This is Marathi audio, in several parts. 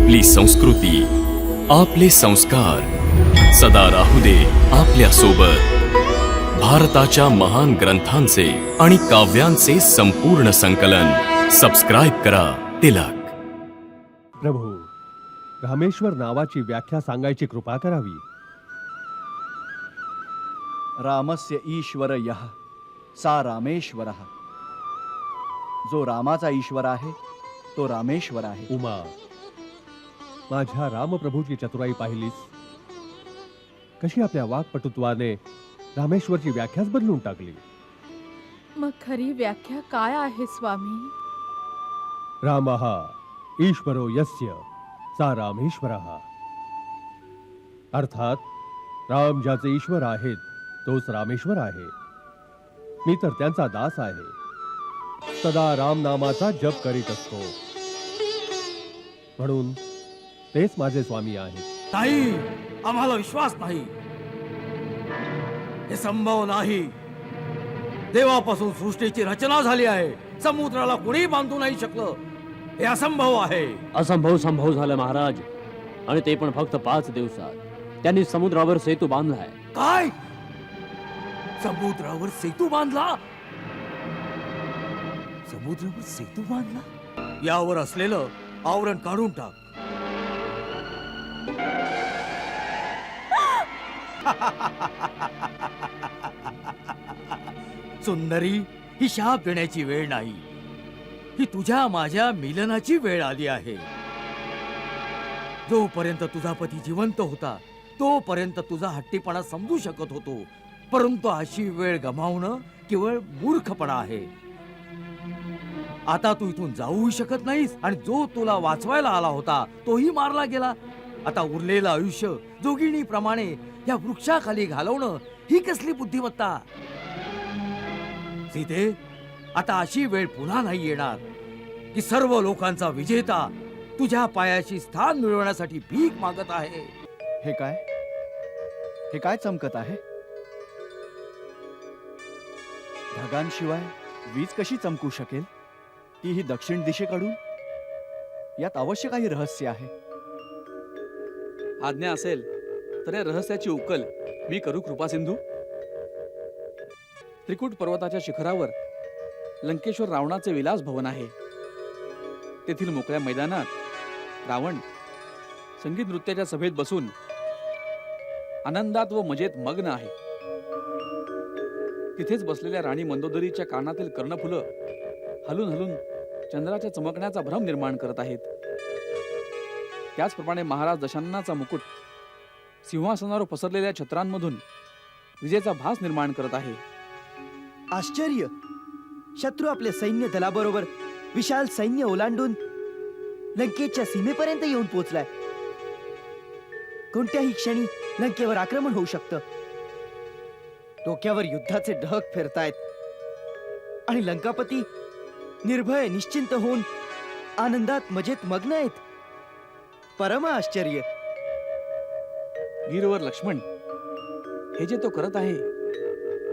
आपली संस्कृती, आपले संस्कार सदा राहू दे आपल्या सोबत. भारताच्या महान ग्रंथांचे आणि काव्यांचे संपूर्ण संकलन. सबस्क्राईब करा तिलक. प्रभू, रामेश्वर नावाची व्याख्या सांगायची कृपा करावी. रामस्य ईश्वर यः सा रामेश्वरः. जो रामाचा ईश्वर आहे तो रामेश्वर आहे. उमा, माझ्या रामप्रभूची चतुराई पाहिलीस? कशी आपल्या वाक्पटुत्वाने रामेश्वरची व्याख्याच बदलून टाकली. मग खरी व्याख्या काय आहे स्वामी? रामः ईश्वरो यस्य सा रामेश्वरः. अर्थात राम ज्याचे ईश्वर आहेत तोच रामेश्वर आहे. मी तर त्यांचा दास आहे. सदा राम नामाचा जप करीत असतो, म्हणून तेच माझे स्वामी आहेत. नाही, आम्हाला विश्वास नाही. हे संभव नाही. देवापासून सृष्टीची रचना झाली आहे. समुद्राला कोणी बांधू नाही शकलं. हे असंभव आहे. असंभव संभव झालं महाराज, आणि ते पण फक्त 5 दिवसात. त्यांनी समुद्रावर सेतू बांधलाय. काय? समुद्रावर सेतू बांधला? समुद्रावर सेतू बांधला? यावर असलेलं आवरण काढून टाक. सुंदरी, ही शाप देण्याची वेळ नाही. ही तुझ्या माझ्या मिलनाची वेळ आली आहे. जोपर्यंत तुझा पती जिवंत होता तोपर्यंत तुझा हट्टीपणा समजू शकत होतो, परंतु अशी वेळ गमावणं केवळ मूर्खपणा आहे. आता तू इथून जाऊही शकत नाहीस, आणि जो तुला वाचवायला आला होता तोही मारला गेला. आता उरलेलं आयुष्य जोगिनीप्रमाणे या वृक्षाखाली घालवणं ही कसली बुद्धिमत्ता? सीते, आता अशी वेळ पुन्हा नाही येणार की सर्व लोकांचा विजेता तुझ्या पायाशी स्थान मिळवण्यासाठी भीक मागत आहे. हे काय? हे काय चमकत आहे? ढगांशिवाय वीज कशी चमकू शकेल? तीही दक्षिण दिशेकडून. यात अवश्य काही रहस्य आहे. आज्ञा असेल तर या रहस्याची उकल मी करू कृपासिंधू. त्रिकूट पर्वताच्या शिखरावर लंकेश्वर रावणाचे विलास भवन आहे. तेथील मोकळ्या मैदानात रावण संगीत नृत्याच्या सभेत बसून आनंदात व मजेत मग्न आहे. तिथेच बसलेल्या राणी मंदोदरीच्या कानातील कर्णफुलं हलून हलून चंद्राच्या चमकण्याचा भ्रम निर्माण करत आहेत. त्याचप्रमाणे महाराज दशाननाचा मुकुट सिंहासनावर पसरलेल्या छत्रांमधून विजेचा भास निर्माण करत आहे. आश्चर्य! शत्रू आपले सैन्य दलाबरोबर विशाल सैन्य ओलांडून लंकेच्या सीमेपर्यंत येऊन पोहोचलाय. कोणत्याही क्षणी लंकेवर आक्रमण होऊ शकतं. डोक्यावर युद्धाचे ढग फिरतायत आणि लंकापती निर्भय निश्चिंत होऊन आनंदात मजेत मग्न आहेत. परम आश्चर्य! वीरवर लक्ष्मण, हे जे तो करत आहे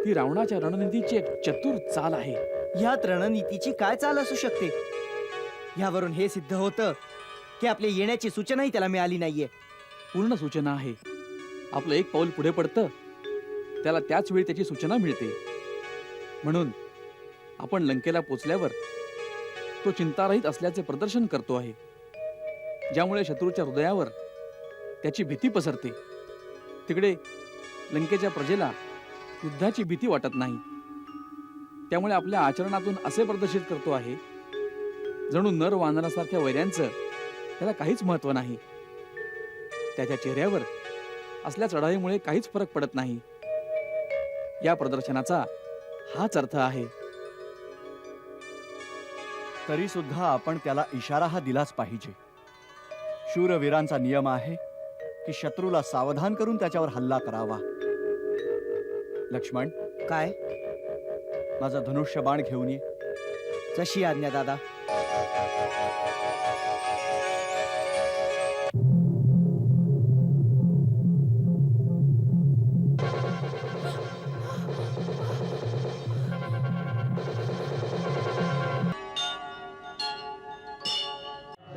ती रावणाच्या रणनीतीची एक चतुर चाल आहे. ह्यात रणनीतीची काय चाल असू शकते? यावरून हे सिद्ध होतं की आपल्या येण्याची सूचनाही त्याला मिळाली नाहीये. पूर्ण सूचना आहे. आपलं एक पाऊल पुढे पडतं, त्याला त्याच वेळी त्याची सूचना मिळते. म्हणून आपण लंकेला पोचल्यावर तो चिंतारहित असल्याचे प्रदर्शन करतो आहे, ज्यामुळे शत्रूच्या हृदयावर त्याची भीती पसरते. तिकडे लंकेच्या प्रजेला युद्धाची भीती वाटत नाही. त्यामुळे आपल्या आचरणातून असे प्रदर्शित करतो आहे जणू नर वानरासारख्या वैऱ्यांचं त्याला काहीच महत्व नाही. त्याच्या चेहऱ्यावर असल्या चढाईमुळे काहीच फरक पडत नाही. या प्रदर्शनाचा हाच अर्थ आहे. तरी सुद्धा आपण त्याला इशारा हा दिलाच पाहिजे. शूरवीरांचा नियम आहे की शत्रूला सावधान करून त्याच्यावर हल्ला करावा. लक्ष्मण, काय? माझा धनुष्य बाण घेऊन ये. जशी आज्ञा दादा.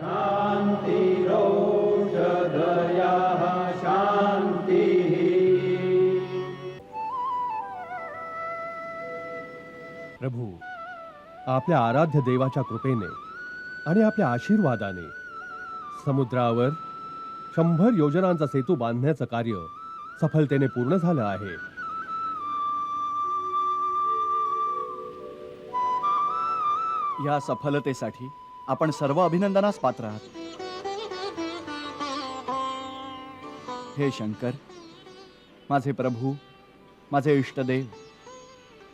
शांतिरो आपल्या आराध्य देवाच्या कृपेने आणि आपल्या आशीर्वादाने समुद्रावर 100 योजनांचा सेतू बांधण्याचं कार्य सफलतेने पूर्ण झालं आहे. या सफलतेसाठी आपण सर्व अभिनंदनास पात्र आहात. हे शंकर, माझे प्रभू, माझे इष्टदेव,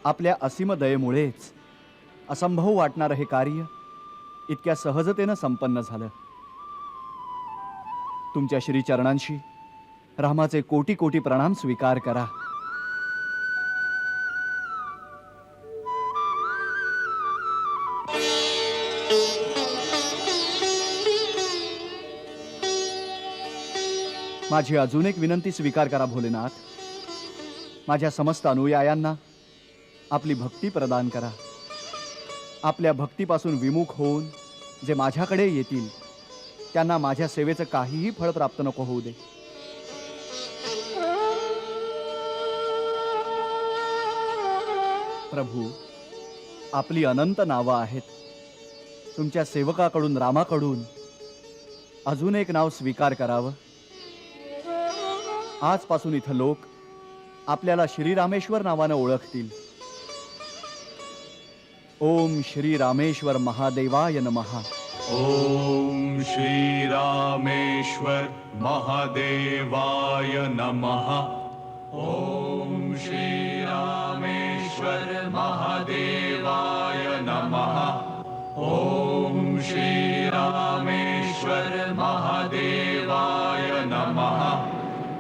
आपल्या असीम दयेमुळेच असंभव वाटणारं हे कार्य इतक्या सहजतेनं संपन्न झालं. तुमच्या श्रीचरणांशी रामाचे कोटी कोटी प्रणाम स्वीकार करा. माझी अजून एक विनंती स्वीकार करा भोलेनाथ. माझ्या समस्त अनुयायांना आपली भक्ती प्रदान करा. आपल्या भक्तीपासून विमुख होऊन जे माझ्याकडे येतील त्यांना माझ्या सेवेचं काहीही फळ प्राप्त नको होऊ दे. प्रभू, आपली अनंत नावं आहेत. तुमच्या सेवकाकडून रामाकडून अजून एक नाव स्वीकार करावं. आजपासून इथं लोक आपल्याला श्रीरामेश्वर नावानं ओळखतील. ओम श्री रामेश्वर महादेवाय नमः. ॐ श्रीरामेश्वर महादेवाय नमः. ॐ श्रीरामेश्वर महादेवाय नमः. ॐ श्रीरामेश्वर महादेवाय नमः.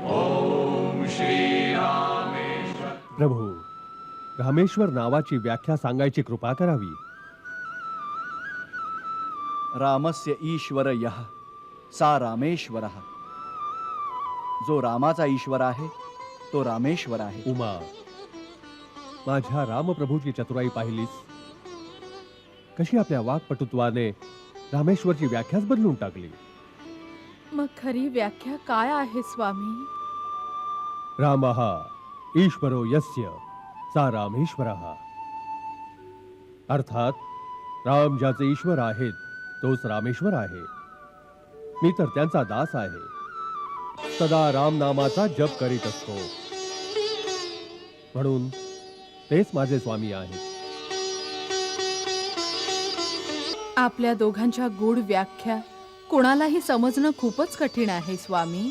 ॐ श्रीरामेश्वर. प्रभू, रामेश्वर नावाची व्याख्या सांगायची कृपा करावी. रामस्य ईश्वर यः सा रामेश्वरः. जो रामाचा ईश्वर आहे तो रामेश्वर आहे. उमा, माझ्या रामप्रभूची चतुराई पाहिलीस? कशी आपल्या वाक्पटुत्वाने रामेश्वरची व्याख्याच बदलून टाकली. मग खरी व्याख्या काय आहे स्वामी? रामः ईश्वरो यस्य सा रामेश्वरः. अर्थात राम ज्याचे ईश्वर आहेत तोच रामेश्वर आहे. मी तर त्यांचा दास आहे. सदा राम नामाचा जप करीत असतो. म्हणून तेच माझे स्वामी आहेत. आपल्या दोघांच्या गूढ व्याख्या कोणालाही समजणं खूपच कठीण आहे स्वामी.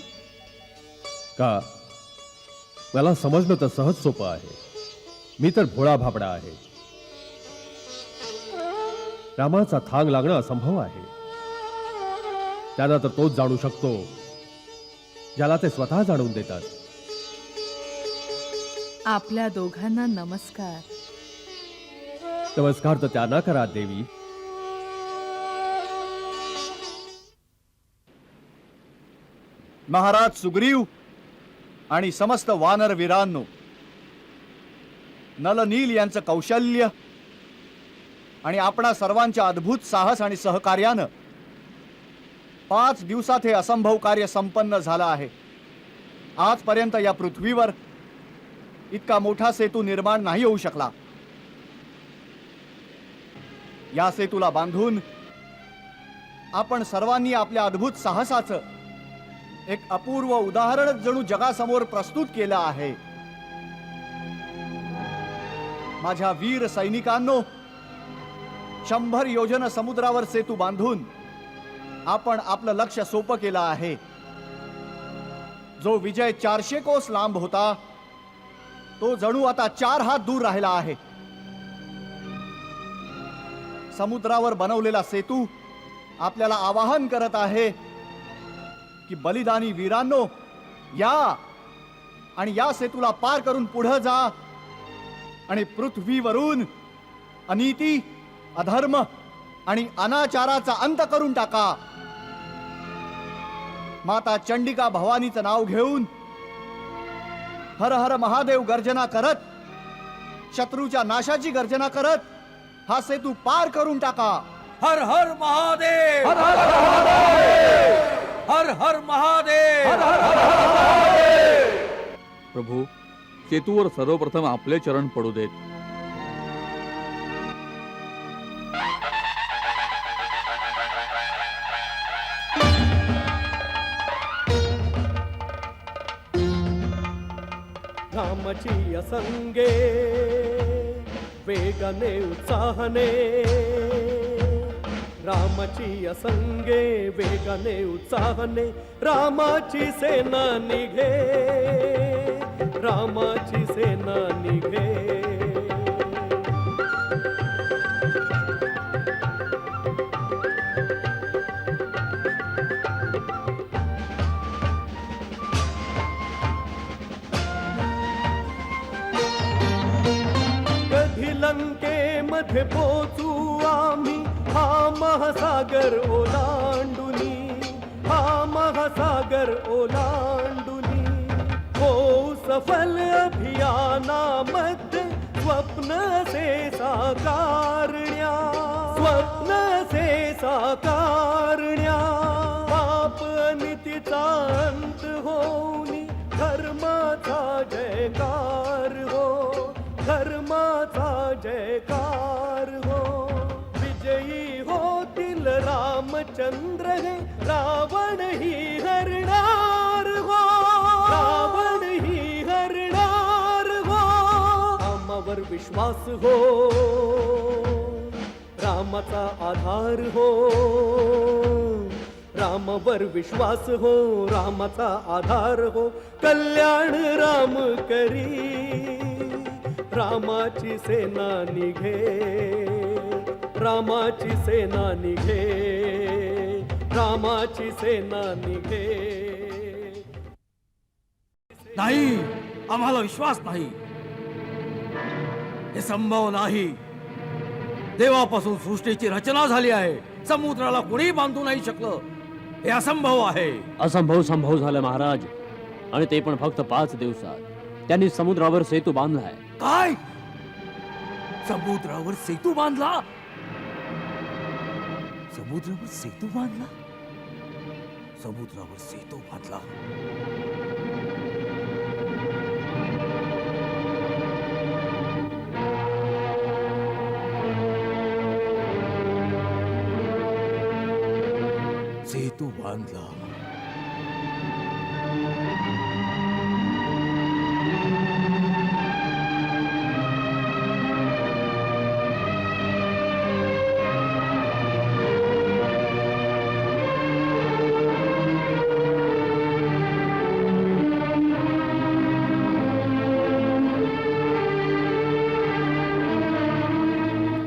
का? मला समजणं तर सहज सोपं आहे. मी तर भोळा भाबडा आहे. रामाचा थांग लागणं असंभव आहे. त्यांना तर तोच जाणू शकतो ज्याला ते स्वतः जाणून देतात. आपल्या दोघांना नमस्कार. नमस्कार तर त्यांना करा देवी. महाराज सुग्रीव आणि समस्त वानर वीरांनो, नल नील यांचं कौशल्य आणि आपणा सर्वांच्या अद्भुत साहस आणि सहकार्यानं 5 दिवसात हे असंभव कार्य संपन्न झालं आहे. आजपर्यंत या पृथ्वीवर इतका मोठा सेतू निर्माण नाही होऊ शकला. या सेतूला बांधून आपण सर्वांनी आपल्या अद्भुत साहसाचं एक अपूर्व उदाहरण जणू जगासमोर प्रस्तुत केलं आहे. माझ्या वीर सैनिकांनो, 100 योजन समुद्रावर सेतू बांधून आपण आपलं लक्ष सोपं केलं आहे. जो विजय 400 कोस लांब होता तो जणू आता 4 हात दूर राहिला आहे. समुद्रावर बनवलेला सेतू आपल्याला आवाहन करत आहे की बलिदानी वीरांनो, या आणि या सेतूला पार करून पुढे जा आणि पृथ्वीवरून अनीती, अधर्म आणि अनाचाराचा अंत करून टाका. माता चंडिका भवानीचं नाव घेऊन हर हर महादेव गर्जना करत, शत्रूच्या नाशाची गर्जना करत हा सेतू पार करून टाका. हर हर महादेव, हर हर महादेव, हर हर महादेव. प्रभू, सेतूवर सर्वप्रथम आपले चरण पडू देत. रामाची असंगे वेगाने उत्साहाने रामाची असंगे वेगाने उत्साहाने रामाची सेना निघे रामाची सेना निघे कधी लंकेमध्ये पोचू आम्ही हा महासागर ओलांडुनी हा महासागर ओलांडुनी हो सफल अभियानामध्ये स्वप्न से साकारण्या स्वप्न से साकारण्या पाप नीतीचा अंत होऊनी धर्माचा जयकार हो धर्माचा जयकार हो विजयी होतील रामचंद्र हे रावण ही हरणार हो रावण ही हरणार हो रामावर विश्वास हो रामाचा आधार हो रामावर विश्वास हो रामाचा आधार हो कल्याण राम करी रामाची सेना निघे रामाची सेना निघे रामाची सेना निघे नाही, आम्हाला विश्वास नाही. हे संभव नाही. देवापासून सृष्टीची रचना झाली आहे. समुद्राला कोणी बांधू नाही शकलं. हे असंभव आहे. असंभव संभव झालं महाराज, आणि ते पण फक्त 5 दिवसात. त्यांनी समुद्रावर सेतू बांधलाय. काय? समुद्रावर सेतू बांधला? समुद्रावर सेतू बांधला? समुद्रावर सेतू बांधला? सेतू बांधला.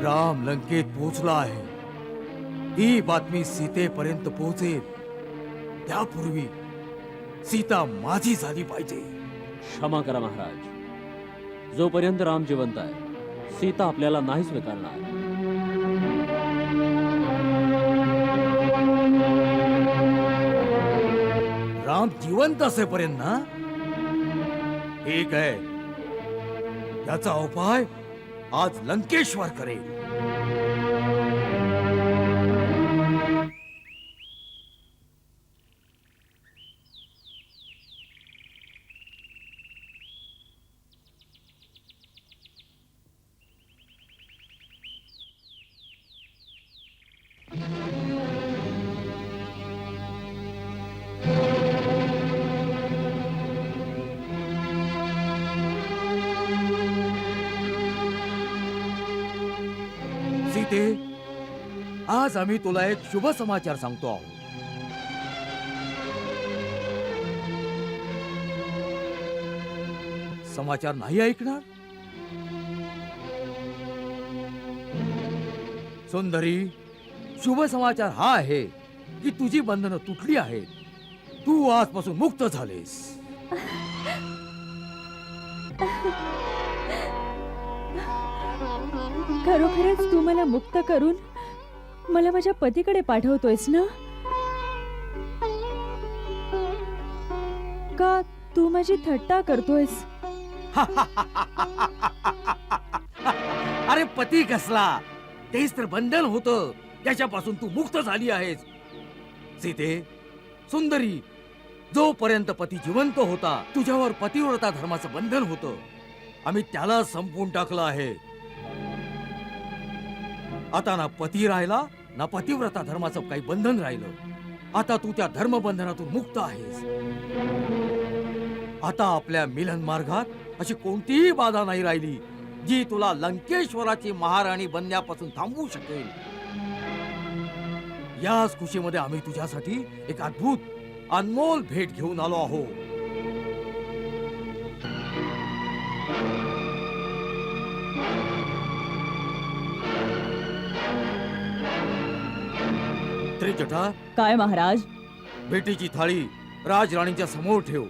राम लंकेत पोहोचला आहे. ही बातमी सीतेपर्यंत पोहोचेल त्यापूर्वी सीता माझी झाली पाहिजे. क्षमा करा महाराज, जोपर्यंत राम जिवंत आहे सीता आपल्याला नाही स्वीकारणार. राम जिवंत असेपर्यंत ना? ठीक आहे, याचा उपाय आज लंकेश्वर करेल. सीते, आज आम्ही तुला एक शुभ समाचार सांगतो आहोत. समाचार नाही ऐकणार? सुंदरी, शुभ समाचार हा आहे की तुझी बंधनं तुटली आहेत. तू आजपासून मुक्त झालेस. खरोखरच तू मला मुक्त करून मला माझ्या पतीकडे पाठवतोयस ना? का तू माझी थट्टा करतोयस? अरे पती कसला, तेच तर बंधन होतं, त्याच्यापासून तू मुक्त झाली आहेस. सीते, सुंदरी, जोपर्यंत पती जिवंत होता तुझ्यावर पतिव्रता धर्माचं बंधन होतं. आम्ही त्याला संपवून टाकलं आहे. आता ना पती राहिला ना पतिव्रता धर्माचं काही बंधन राहिलं. आता तू त्या धर्मबंधनातून मुक्त आहेस. आता आपल्या मिलन मार्गात अशी कोणतीही बाधा नाही राहिली जी तुला लंकेश्वराची महाराणी बनण्यापासून थांबवू शकेल. याच खुशीमध्ये आम्ही तुझ्यासाठी एक अद्भुत अनमोल भेट घेऊन आलो आहोत. त्रिजटा, काय महाराज? भेटीची थाळी राजराणीच्या समोर ठेव.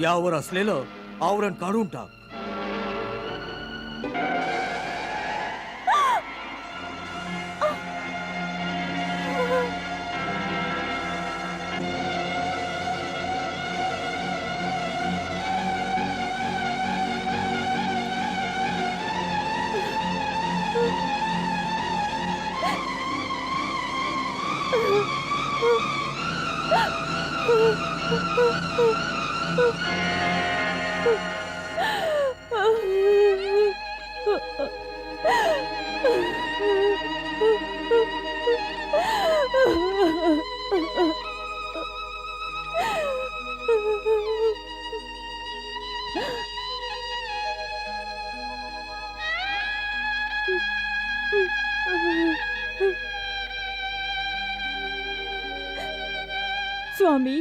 यावर असलेलं आवरण काढून टाक. स्वामी,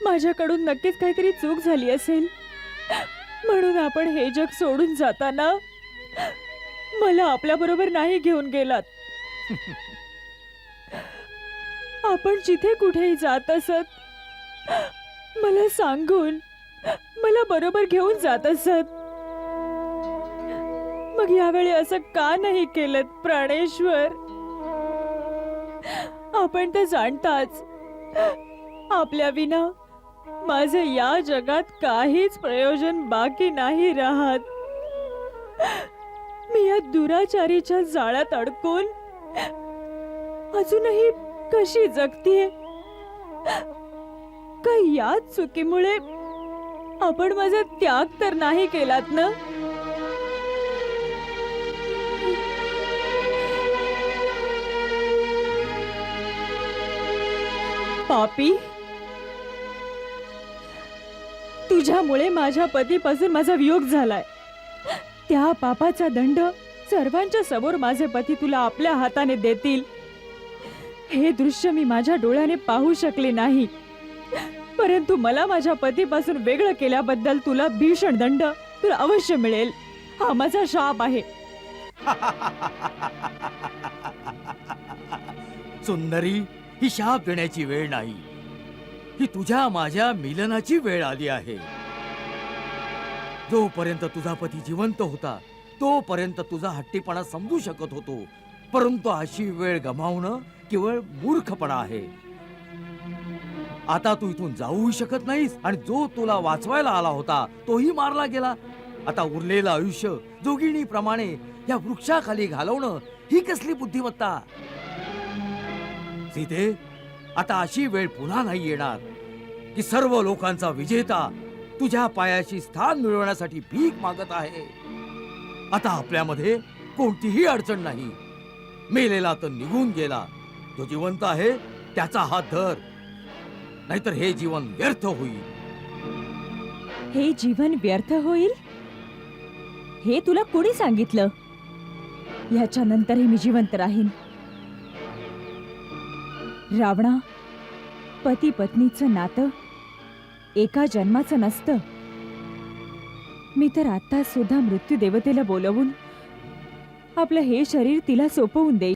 माझ्याकडून नक्कीच काहीतरी चूक झाली असेल, म्हणून आपण हे जग सोडून जाताना मला आपल्या बरोबर नाही घेऊन गेलात. आपण जिथे कुठेही जात असत मला सांगून मला बरोबर घेऊन जात असत. मग यावेळी असं का नाही केलं प्राणेश्वर? आपण तर जाणताच आपल्या विना माझे या जगात काहीच प्रयोजन बाकी नाही राहत. मी या दुराचारीच्या जाळ्यात अडकून अजूनही कशी जगतीये? का याच चुकीमुळे आपण माझा त्याग तर नाही केलात ना? पापी, तुझ्यामुळे माझ्या पतीपासून माझा वियोग झालाय. त्या पापाचा दंड सर्वांच्या समोर माझे पती तुला आपल्या हाताने देतील हे दृश्य मी माझ्या डोळ्याने पाहू शकले नाही. परंतु मला माझ्या पतीपासून वेगळं केल्याबद्दल तुला भीषण दंड तुला अवश्य मिळेल. हा माझा शाप आहे. सुंदरी, ही शाप देण्याची वेळ नाही, ही तुझ्या माझ्या मिलनाची वेळ आली आहे. जोपर्यंत तुझा पती जिवंत होता तोपर्यंत तुझा हट्टीपणा समजू शकत होतो, परंतु अशी वेळ गमावणं केवळ मूर्खपणा आहे. आता तू इथून जाऊ शकत नाहीस आणि जो तुला वाचवायला आला होता तोही मारला गेला. आता उरलेलं आयुष्य जोगिनीप्रमाणे या वृक्षाखाली घालवणं ही कसली बुद्धिमत्ता? सीते, आता अशी वेळ पुन्हा नाही येणार की सर्व लोकांचा विजेता तुझ्या पायाशी स्थान मिळवण्यासाठी भीक मागत आहे. आता आपल्यामध्ये कोणतीही अडचण नाही. मेलेला तर निघून गेला, जो जिवंत आहे त्याचा हात धर, नाहीतर हे जीवन व्यर्थ होईल. हे जीवन व्यर्थ होईल हे तुला कोणी सांगितलं? याच्यानंतरही मी जिवंत राहीन. रावणा, पती पत्नीचं नातं एका जन्माचं नसतं. मी तर आता सुद्धा मृत्यू देवतेला बोलवून आपलं हे शरीर तिला सोपवून देईन.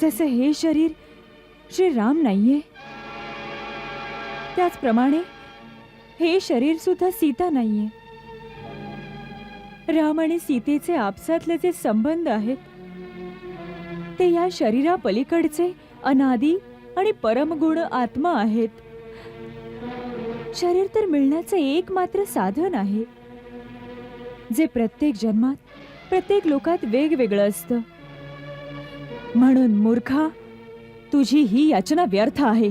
जसं हे शरीर श्री राम नाहीये त्याचप्रमाणे हे शरीर सुद्धा सीता नाहीये. राम आणि सीतेचे आपसातले जे संबंध आहेत ते या शरीरा पलीकडचे अनादी आणि परमगुण आत्मा आहेत. शरीर तर मिळण्याचे एकमात्र साधन आहे जे प्रत्येक जन्मात प्रत्येक लोकात वेगवेगळं असतं. म्हणून मूर्खा, तुझी ही याचना व्यर्थ आहे.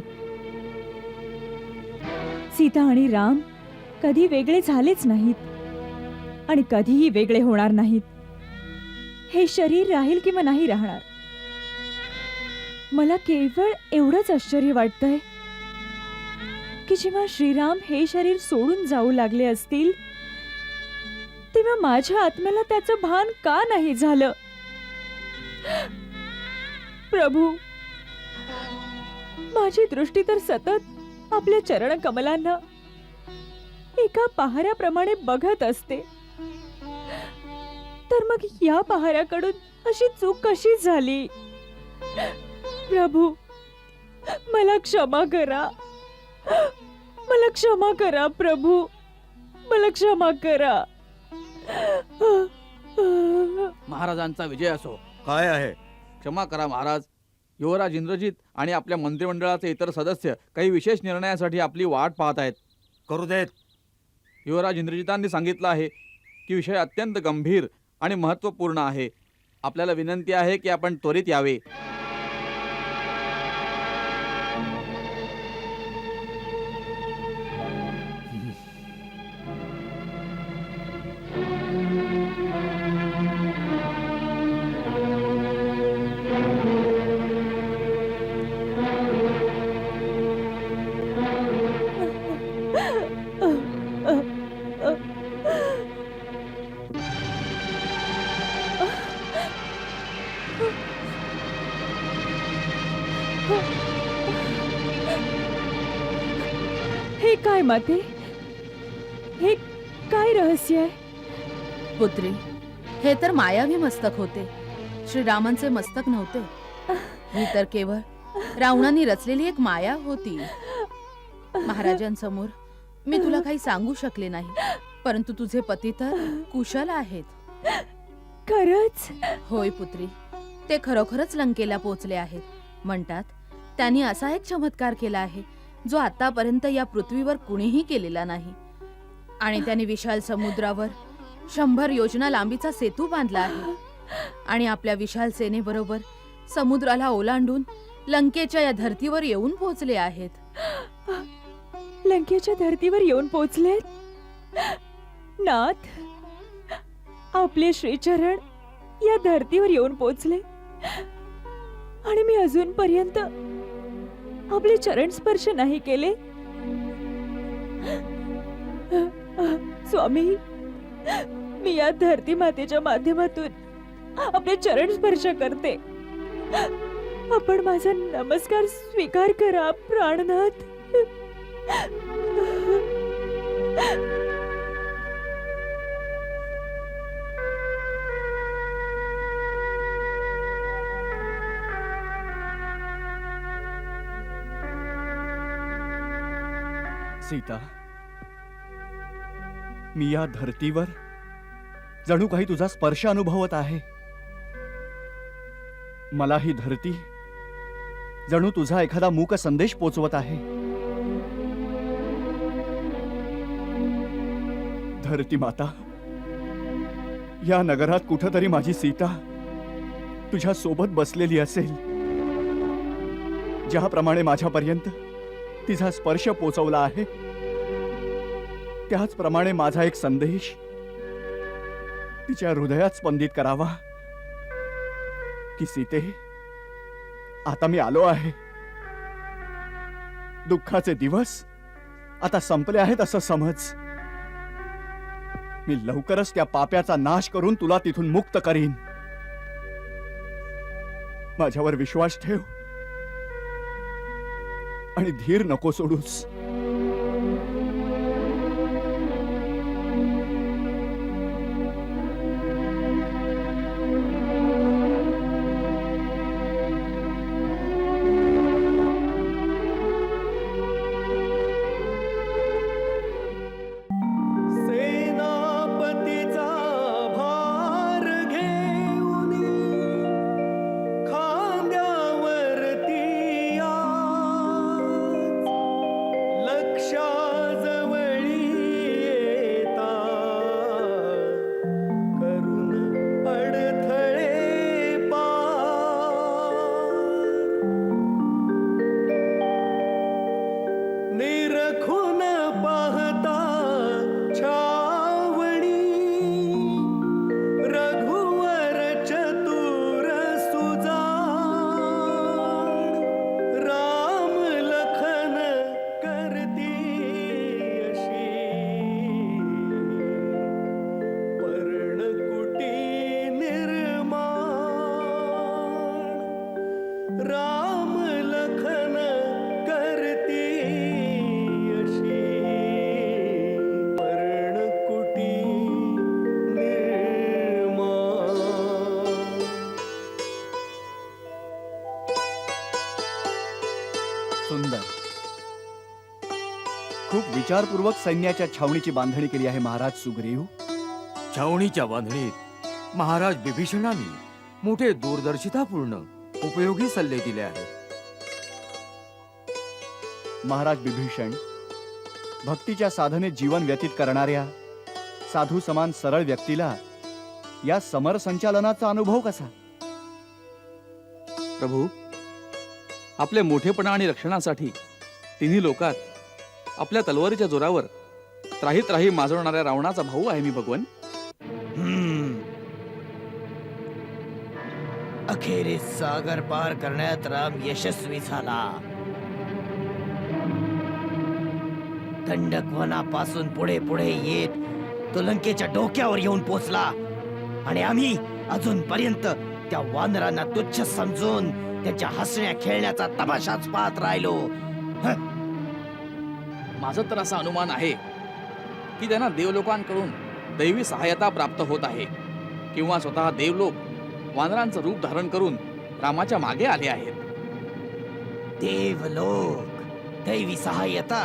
सीता आणि राम कधी वेगळे झालेच नाहीत आणि कधीही वेगळे होणार नाहीत. हे शरीर राहील किंवा नाही राहणार. मला केवळ एवढंच आश्चर्य वाटतंय की जेव्हा श्रीराम हे शरीर सोडून जाऊ लागले असतील तेव्हा माझ्या आत्म्याला त्याचं भान का नाही झालं. प्रभू, माझी दृष्टी तर सतत आपल्या चरण कमलांना एका पहाऱ्याप्रमाणे बघत असते. तर मग या पहाऱ्याकडून अशी चूक कशी झाली. प्रभू, मला क्षमा करा. मला क्षमा करा प्रभू. मला क्षमा करा. महाराजांचा विजय असो. काय आहे? क्षमा करा महाराज. युवराज इंद्रजित आणि आपल्या मंत्रिमंडळाचे इतर सदस्य काही विशेष निर्णयासाठी आपली वाट पाहत आहेत. करू देत. युवराज इंद्रजितांनी सांगितलं आहे की विषय अत्यंत गंभीर आणि महत्त्वपूर्ण आहे. आपल्याला विनंती आहे की आपण त्वरित यावे. हे काय माते? हे काय रहस्य आहे? पुत्री, हे तर मायावी मस्तक होते. श्रीरामांचे मस्तक नव्हते. ही तर केवळ रावणाने रचलेली एक माया होती. महाराजांसमोर मी तुला काही सांगू शकले नाही, परंतु तुझे पती तर कुशल आहेत. खरंच? होय पुत्री, ते खरोखरच लंकेला पोचले आहेत. म्हणतात त्यांनी असा एक चमत्कार केला आहे जो आतापर्यंत या पृथ्वीवर कुणीही केलेला नाही. आणि त्यांनी विशाल समुद्रावर 100 योजना लांबीचा सेतू बांधला आहे आणि आपल्या विशाल सेनेबरोबर समुद्राला ओलांडून लंकेच्या या धर्तीवर येऊन पोहोचले आहेत. लंकेच्या धर्तीवर येऊन पोहोचले? नाथ, आपले श्रीचरण या धर्तीवर येऊन पोहोचले आणि मी अजूनपर्यंत आपले चरण स्पर्श नाही केले. स्वामी, मी या धरती मातेच्या माध्यमातून आपले चरण स्पर्श करते. आपण माझा नमस्कार स्वीकार करा प्राणनाथ. सीता, मी या धरतीवर जणू काही तुझा स्पर्श अनुभवत आहे. मला ही धरती जणू तुझा एखादा मूक संदेश पोचवत आहे. धरती माता, या नगरात कुठंतरी माझी सीता तुझ्या सोबत बसलेली असेल. ज्याप्रमाणे माझ्यापर्यंत तिचा स्पर्श पोचवला आहे त्याचप्रमाणे माझा एक संदेश तिच्या हृदयात स्पंदित करावा की सीते, आता मी आलो आहे. दुःखाचे दिवस आता संपले आहेत असं समज. मी लवकरच त्या पाप्याचा नाश करून तुला तिथून मुक्त करीन. माझ्यावर विश्वास ठेव आणि धीर नको सोडूस. सेनापतीचा भार घेऊन खांद्यावरती आज राम लखन करती अशी पर्णकुटी निर्माण. सुंदर. खूप विचारपूर्वक सैन्याच्या छावणीची बांधणी केली आहे महाराज सुग्रीव. छावणीच्या बांधणीत महाराज बिभीषणाने मोठे दूरदर्शितापूर्ण उपयोगी सल्ले दिले आहेत. महाराज बिभीषण, भक्तीच्या साधनेत जीवन व्यतीत करणाऱ्या साधू समान सरळ व्यक्तीला या समर संचालनाचा अनुभव कसा? प्रभू, आपल्या मोठेपणा आणि रक्षणासाठी तिन्ही लोकात आपल्या तलवारीच्या जोरावर त्राही त्राही माजवणाऱ्या रावणाचा भाऊ आहे मी भगवन. अखेरीस सागर पार करण्यात राम यशस्वी झाला. दंडक वनापासून पुढे पुढे येत तो लंकेच्या डोक्यावर येऊन पोचला आणि आम्ही अजूनपर्यंत त्या वानरांना तुच्छ समजून त्यांच्या हसण्या खेळण्याचा तमाशाच पाहत राहिलो. माझं तर असा अनुमान आहे की त्यांना देवलोकांकडून दैवी सहायता प्राप्त होत आहे किंवा स्वतः देवलोक वानरांचं रूप धारण करून रामाच्या मागे आले आहेत. देवलोक, दैवी सहाय्यता.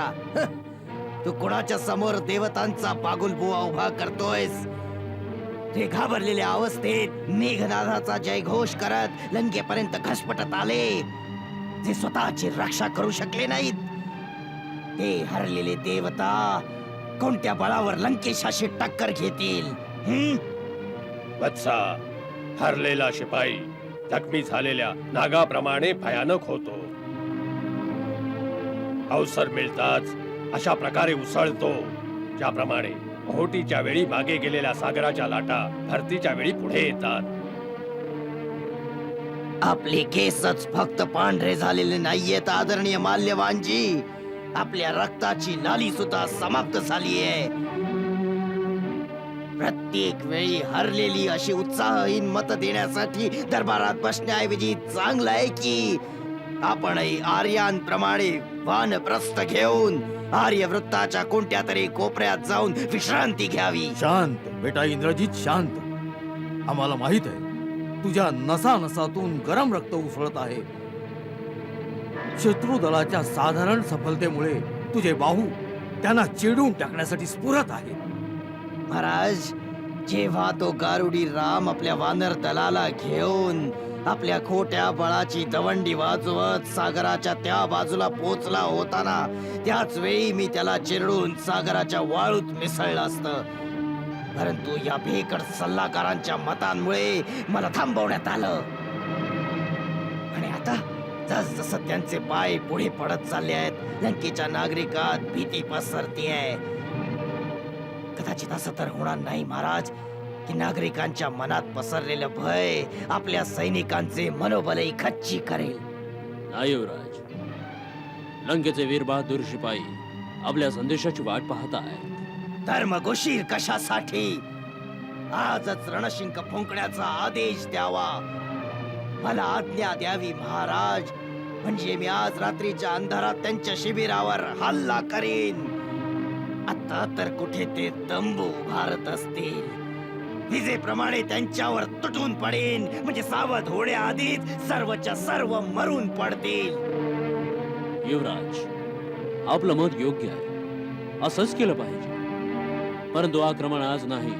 तू कोणाच्या समोर देवतांचा पागुलबुवा उभा करतोयस? ते घाबरलेल्या अवस्थेत मेघनादाचा जयघोष करत लंकेपर्यंत घसपटत आले. जे स्वतःची रक्षा करू शकले नाहीत ते हरलेले देवता कोणत्या बळावर लंकेशाशी टक्कर घेतील? वत्सा, हरलेला शिपाई जखमी झालेल्या नागाप्रमाणे भयानक होतो. अवसर मिळताच अशा प्रकारे उसळतो, ज्याप्रमाणे ओहोटीच्या वेळी मागे गेलेल्या सागराच्या लाटा भरतीच्या वेळी पुढे येतात. आपले केसच फक्त पांढरे झालेले नाहीयेत आदरणीय माल्यवानजी. आपल्या रक्ताची लाली सुद्धा समाप्त झाली आहे. प्रत्येक वेळी हरलेली अशी उत्साहहीन मत देण्यासाठी दरबारात बसण्याऐवजी चांगलं आहे की आपणही आर्यांप्रमाणे वानप्रस्थ घेऊन आर्यवृत्ताच्या कोणत्या तरी कोपऱ्यात जाऊन विश्रांती घ्यावी. शांत बेटा इंद्रजित, शांत. आम्हाला माहित आहे तुझ्या नसा नसातून गरम रक्त उसळत आहे. शत्रू दलाच्या साधारण सफलतेमुळे तुझे बाहू त्यांना चिडून टाकण्यासाठी स्फुरत आहे. महाराज, जेव्हा तो गारुडी राम आपल्या वानर दलाला घेऊन आपल्या खोट्या बळाची दवंडी वाजवत सागराच्या त्या बाजूला पोचला होता ना, त्याच वेळी मी त्याला चिरडून सागराच्या वाळूत मिसळलं असतं. परंतु या भेकड सल्लागारांच्या मतांमुळे मला थांबवण्यात आलं. आणि आता जसजसं त्यांचे पाय पुढे पडत चालले आहेत, लंकेच्या नागरिकात भीती पसरतीये. कदाचित असं तर होणार नाही महाराज की नागरिकांच्या मनात पसरलेलं भय आपल्या सैनिकांचे मनोबलही खच्ची करेल. नाही युवराज, लंकेचे वीर बहादूर शिपाई आपल्या संदेशाची वाट पाहत आहेत. धर्मगोशीर कशासाठी? आजच रणशिंक फुंकण्याचा आदेश द्यावा. मला आज्ञा द्यावी महाराज, म्हणजे मी आज रात्रीच्या अंधारात त्यांच्या शिबिरावर हल्ला करीन. आता तर कुठे ते तंबू उभारत असतील, विजेप्रमाणे त्यांच्यावर तुटून पडेन. म्हणजे सावध होण्याआधीच सर्वच्या सर्व मरून पडतील. युवराज, आपलं मत योग्य आहे, असंच केलं पाहिजे. परंतु आक्रमण आज नाही,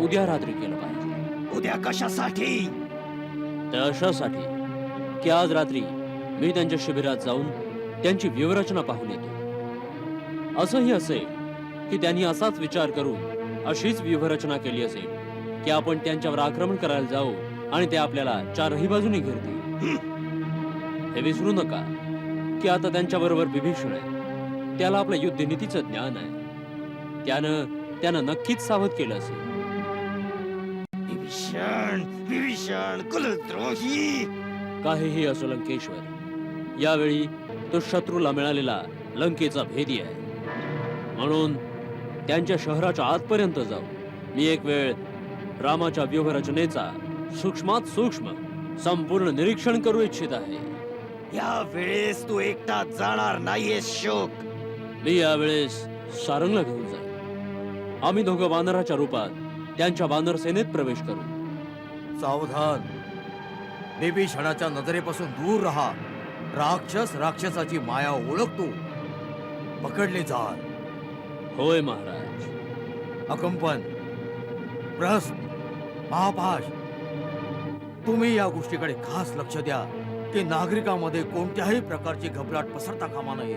उद्या रात्री केलं पाहिजे. उद्या कशासाठी? तर अशासाठी की आज रात्री मी त्यांच्या शिबिरात जाऊन त्यांची व्यूहरचना पाहून येतो. असंही असेल की त्यांनी असाच विचार करून अशीच व्यूहरचना केली असेल की आपण त्यांच्यावर आक्रमण करायला जाऊ आणि ते आपल्याला चारही बाजूनी घेरतील. हे विसरू नका की आता त्यांच्या बरोबर विभीषण आहे. त्याला आपल्या युद्धनीतीचं ज्ञान आहे. त्यानं नक्कीच सावध केलं असेल. विभीषण कुलद्रोही. काहीही असो लंकेश्वर, यावेळी तो शत्रूला मिळालेला लंकेचा भेदी आहे. म्हणून त्यांच्या शहराच्या आतपर्यंत जाऊ मी एक वेळ रामाच्या व्यूहरचनेचा सूक्ष्मात सूक्ष्म संपूर्ण निरीक्षण करू इच्छित आहे. या वेळेस तू एकटा जाणार नाहीयेस शोक. मी यावेळेस सारंगला घेऊन जाईन. आम्ही दोघं वानराच्या रूपात त्यांच्या वानर सेनेत प्रवेश करू. सावधान, बिभीषणाच्या नजरेपासून दूर राहा. राक्षसाची माया ओळखतो, पकडले जाल. होय महाराज. अकंपन, प्रहस्त, महापाश, तुम्ही या गोष्टीकडे खास लक्ष द्या की नागरिकांमध्ये कोणत्याही प्रकारची घबराट पसरता कामा नये.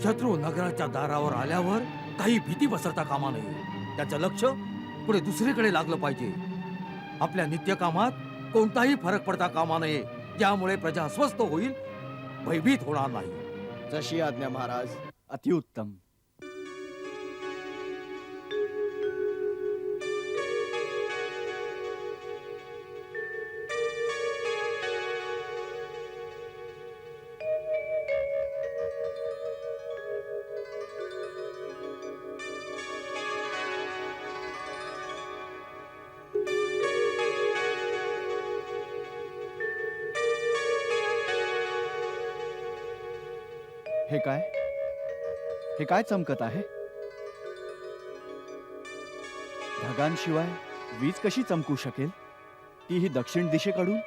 शत्रू नगराच्या दारावर आल्यावर काही भीती पसरता कामा नये. त्याचं लक्ष पुढे दुसरीकडे लागलं पाहिजे. आपल्या नित्यकामात कोणताही फरक पडता कामा नये, ज्यामुळे प्रजा अस्वस्थ होईल, भयभीत होणार नाही. जशी आज्ञा महाराज. अतिउत्तम. हे काय चमकत आहे? ढगांशिवाय वीज कशी चमकू शकेल, तीही दक्षिण दिशेकडून?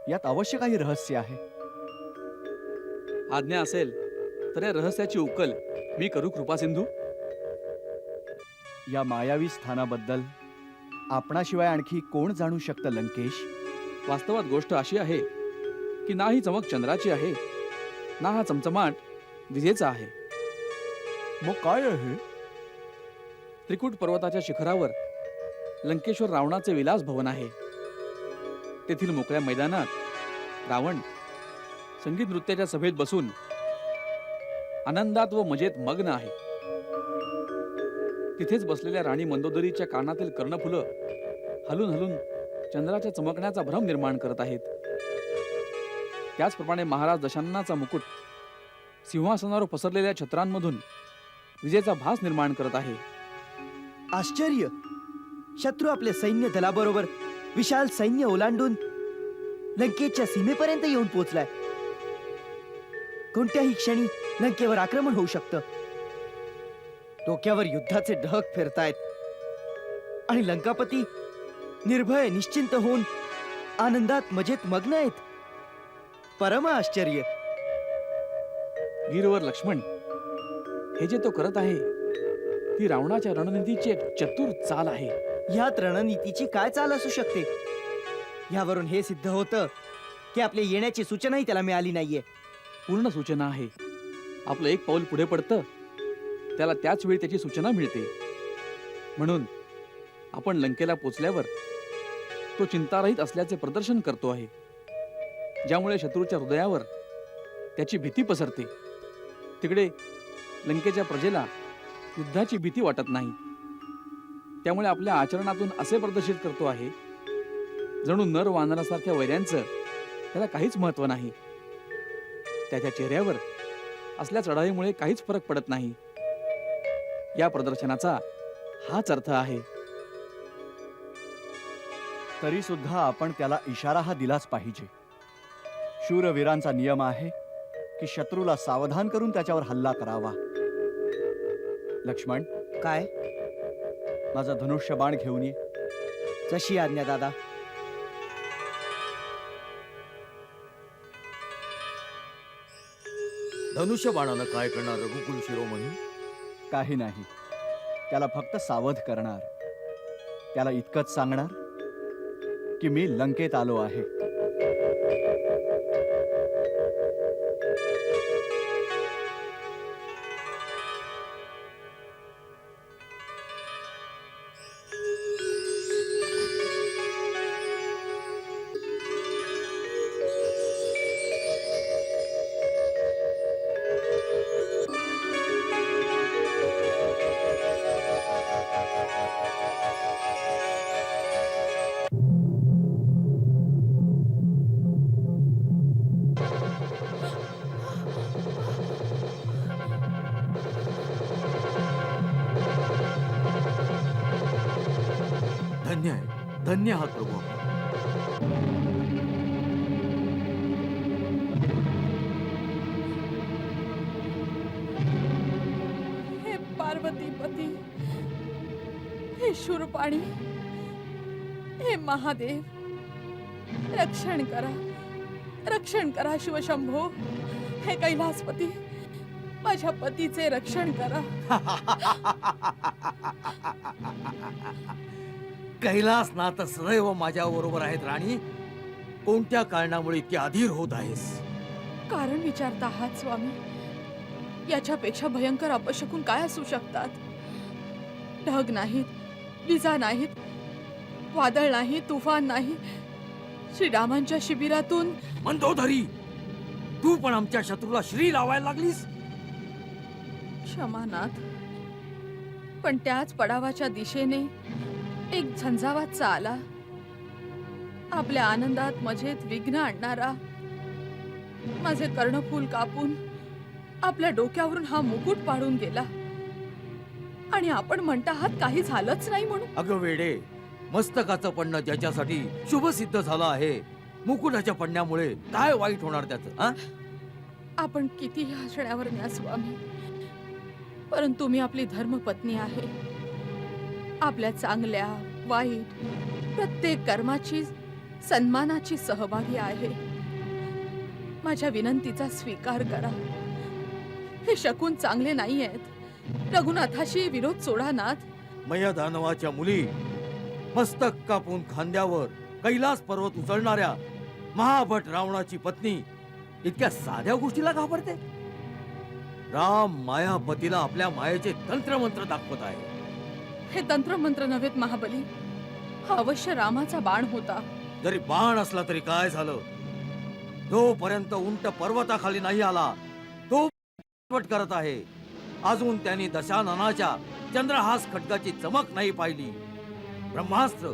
यात अवश्य काही रहस्य आहे. आज्ञा असेल तर या रहस्याची उकल मी करू कृपासिंधू. या मायावी स्थानाबद्दल आपणाशिवाय आणखी कोण जाणू शकतं लंकेश? वास्तवात गोष्ट अशी आहे की ना ही चमक चंद्राची आहे, ना हा चमचमाट विजेचा आहे. मग काय आहे? त्रिकूट पर्वताच्या शिखरावर लंकेश्वर रावणाचे विलास भवन आहे. तेथील मोकळ्या मैदानात रावण संगीत नृत्याच्या सभेत बसून आनंदात व मजेत मग्न आहे. तिथेच बसलेल्या राणी मंदोदरीच्या कानातील कर्णफुलं हलून हलून चंद्राच्या चमकण्याचा भ्रम निर्माण करत आहेत. त्याचप्रमाणे महाराज दशाननाचा मुकुट सिंहासनावर पसरलेल्या छत्रांमधून विजेचा भास निर्माण करत आहे. आश्चर्य. शत्रू आपल्या सैन्य दलाबरोबर विशाल सैन्य ओलांडून लंकेच्या सीमेपर्यंत येऊन पोहोचलाय. कोणत्याही क्षणी लंकेवर आक्रमण होऊ शकतं. डोक्यावर युद्धाचे ढग फिरतायत आणि लंकापती निर्भय निश्चिंत होऊन आनंदात मजेत मग्न आहेत. परम आश्चर्य. वीरवर लक्ष्मण, हे जे तो करत आहे ती रावणाच्या रणनीतीची एक चतुर चाल आहे. ह्यात रणनीतीची काय चाल असू शकते? यावरून हे सिद्ध होतं की आपल्या येण्याची सूचनाही त्याला मिळाली नाहीये. पूर्ण सूचना आहे. आपलं एक पाऊल पुढे पडतं, त्याला त्याच वेळी त्याची सूचना मिळते. म्हणून आपण लंकेला पोचल्यावर तो चिंतारहित असल्याचे प्रदर्शन करतो आहे, ज्यामुळे शत्रूच्या हृदयावर त्याची भीती पसरते. तिकडे लंकेच्या प्रजेला युद्धाची भीती वाटत नाही. त्यामुळे आपल्या आचरणातून असे प्रदर्शित करतो आहे जणू नर वानरासारख्या वैऱ्यांचं त्याला काहीच महत्व नाही. त्याच्या चेहऱ्यावर असल्या चढाईमुळे काहीच फरक पडत नाही. या प्रदर्शनाचा हाच अर्थ आहे. तरी सुद्धा आपण त्याला इशारा हा दिलाच पाहिजे. शूरवीरांचा नियम आहे की शत्रूला सावधान करून त्याच्यावर हल्ला करावा. लक्ष्मण, काय? माझा धनुष्य बाण घेऊन ये. जशी आज्ञा दादा. धनुष्य बाणानं काय करणार रघुकुल शिरोमणी? काही नाही, त्याला फक्त सावध करणार. त्याला इतकंच सांगणार की मी लंकेत आलो आहे. धन्य आहे, धन्य आहात प्रभू. पार्वतीपती, हे शूरपाणी, हे महादेव, रक्षण करा शिवशंभो, हे कैलासपती, माझ्या पतीचे रक्षण करा. कैलासनाथ सदैव माझ्या बरोबर आहेत राणी. कोणत्या कारणामुळे इतकी अधीर होत आहेस? कारण विचारता आहात स्वामी. याच्यापेक्षा भयंकर अपशकुन काय असू शकतात? ढग नाहीत, विजा नाहीत, वादळ नाही, तुफान नाही. श्रीरामांच्या शिबिरातून मंदोदरी, तू पण आमच्या शत्रूला श्री लावायला लागलीस. क्षमानाथ, पण त्याच पडावाच्या दिशेने एक झंझावात चाला, आपल्या आनंदात मजेत विघ्न आणणारा, माझे कर्णफूल कापून आपल्या डोक्यावरून हा मुकुट पाडून गेला. आणि आपण म्हणता आहात काही झालंच नाही म्हणून. अगं वेडे, मस्तकाचं पडणं ज्याच्यासाठी शुभ सिद्ध झालं आहे, मुकुटाच्या पडण्यामुळे काय वाईट होणार त्याचं? हा? आपण कितीही हसण्यावर न्या स्वामी, परंतु मी आपली धर्मपत्नी आहे. आपल्या चांगल्या वाईट प्रत्येक कर्माची सन्मानाची सहभागी आहे. माझ्या विनंतीचा स्वीकार करा. हे शकुन चांगले नाही आहेत. रघुनाथाशी विरोध सोडा नाथ. मयदानवाच्या मुली, मस्तक कापून खांद्यावर कैलास पर्वत उचलणाऱ्या महाभट रावणाची पत्नी इतक्या साध्या गोष्टीला घाबरते? राम मायापतीला आपल्या मायेचे तंत्रमंत्र दाखवत आहे. हे तंत्रमंत्र नव्हेत महाबली, हा अवश्य रामाचा बाण होता. जरी बाण असला तरी काय झालं? जोपर्यंत उंट पर्वताखाली नाही आला तो पट करत आहे. अजून त्यांनी दशाननाच्या चंद्रहास खड्गाची चमक नाही पाहिली. ब्रह्मास्त्र,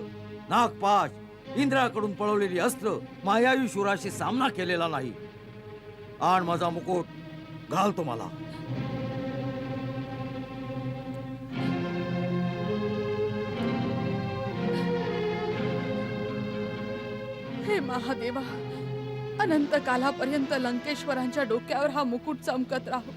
नागपाश, इंद्राकडून पळवलेली अस्त्र मायावी शूराशी सामना केलेला नाही. आण माझा मुकुट, घालतो मला. हे महादेवा, अनंत कालापर्यंत लंकेश्वरांच्या डोक्यावर हा मुकुट चमकत राहो.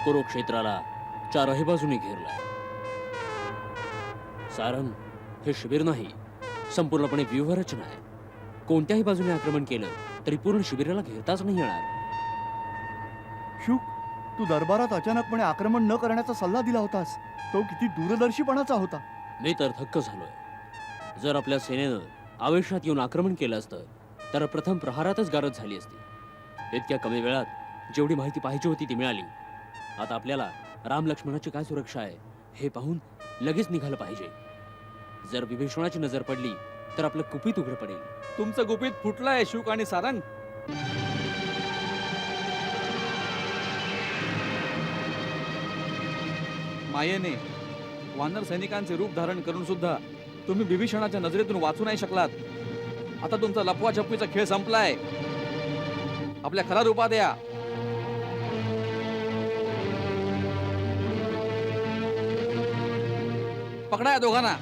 कुरुक्षेत्राला चारही बाजूने घेरलाय. सारंग, हे शिबिर नाही, संपूर्णपणे व्यूहरचना आहे. कोणत्याही बाजूने आक्रमण केलं तरी पूर्ण शिबिराला घेरताच नाही येणार. शुक, तू दरबारात अचानकपणे आक्रमण न करण्याचा सल्ला दिला होतास. तो किती दूरदर्शीपणाचा होता. मी तर थक्क झालोय. जर आपल्या सेनेनं आवेशात येऊन आक्रमण केलं असतं तर प्रथम प्रहारातच गारद झाली असती. इतक्या कमी वेळात जेवढी माहिती पाहिजे होती ती मिळाली. आता आपल्याला राम लक्ष्मणाची काय सुरक्षा आहे हे पाहून लगेच निघालं पाहिजे. जर विभीषणाची नजर पडली तर आपलं गुपित उघड पडेल. तुमचं गुपित फुटलंय शुक आणि सारंग. मायेने वानर सैनिकांचे रूप धारण करून सुद्धा तुम्ही विभीषणाच्या नजरेतून वाचू नाही शकलात. आता तुमचा लपवा छपवीचा खेळ संपलाय. आपल्या खरा रूपात या. पकडा या दोघांना.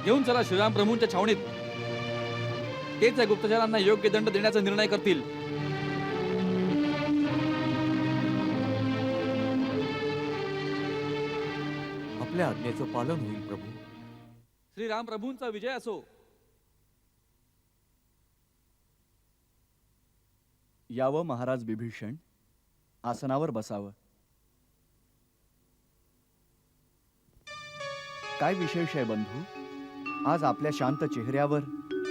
घेऊन चला श्रीराम प्रभूंच्या छावणीत. तेच या गुप्तचरांना योग्य दंड देण्याचा निर्णय करतील. आपल्या आज्ञेचं पालन होईल प्रभू. श्रीराम प्रभूंचा विजय असो. यावं महाराज बिभीषण, आसनावर बसावं. काय विशेष आहे बंधू? आज आपल्या शांत चेहऱ्यावर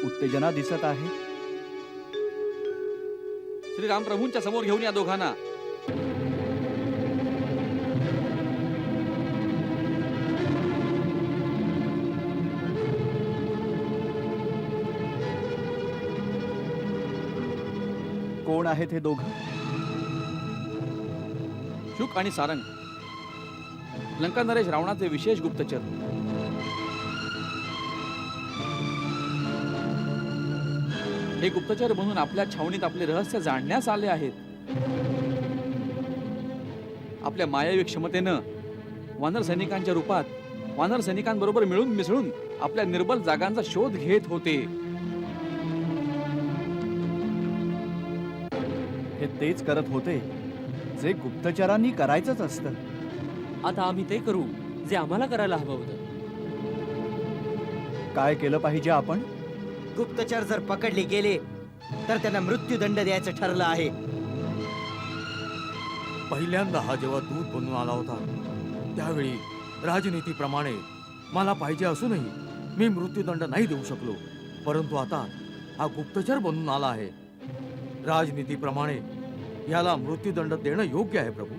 उत्तेजना दिसत आहे. श्रीराम प्रभूंच्या समोर घेऊन या दोघांना. कोण आहेत हे दोघं? शुक आणि सारंग, लंका नरेश रावणाचे विशेष गुप्तचर. हे गुप्तचर म्हणून आपल्या छावणीत आपले रहस्य जाणण्यास आले आहेत. आपल्या मायावी क्षमतेनं वानर सैनिकांच्या रूपात वानर सैनिकांबरोबर मिळून मिसळून आपल्या निर्बल जागांचा शोध घेत होते. हे तेच करत होते जे गुप्तचरांनी करायचंच असतं. आता आम्ही ते करू जे आम्हाला करायला हवं होतं. काय केलं पाहिजे आपण? गुप्तचर जर पकडले गेले तर त्यांना मृत्यूदंड द्यायचं ठरलं आहे. पहिल्यांदा हा जेव्हा दूत बनून आला होता त्यावेळी राजनीतीप्रमाणे मला पाहिजे असूनही मी मृत्यूदंड नाही देऊ शकलो. परंतु आता हा गुप्तचर बनून आला आहे. राजनीतीप्रमाणे याला मृत्यूदंड देणं योग्य आहे प्रभू.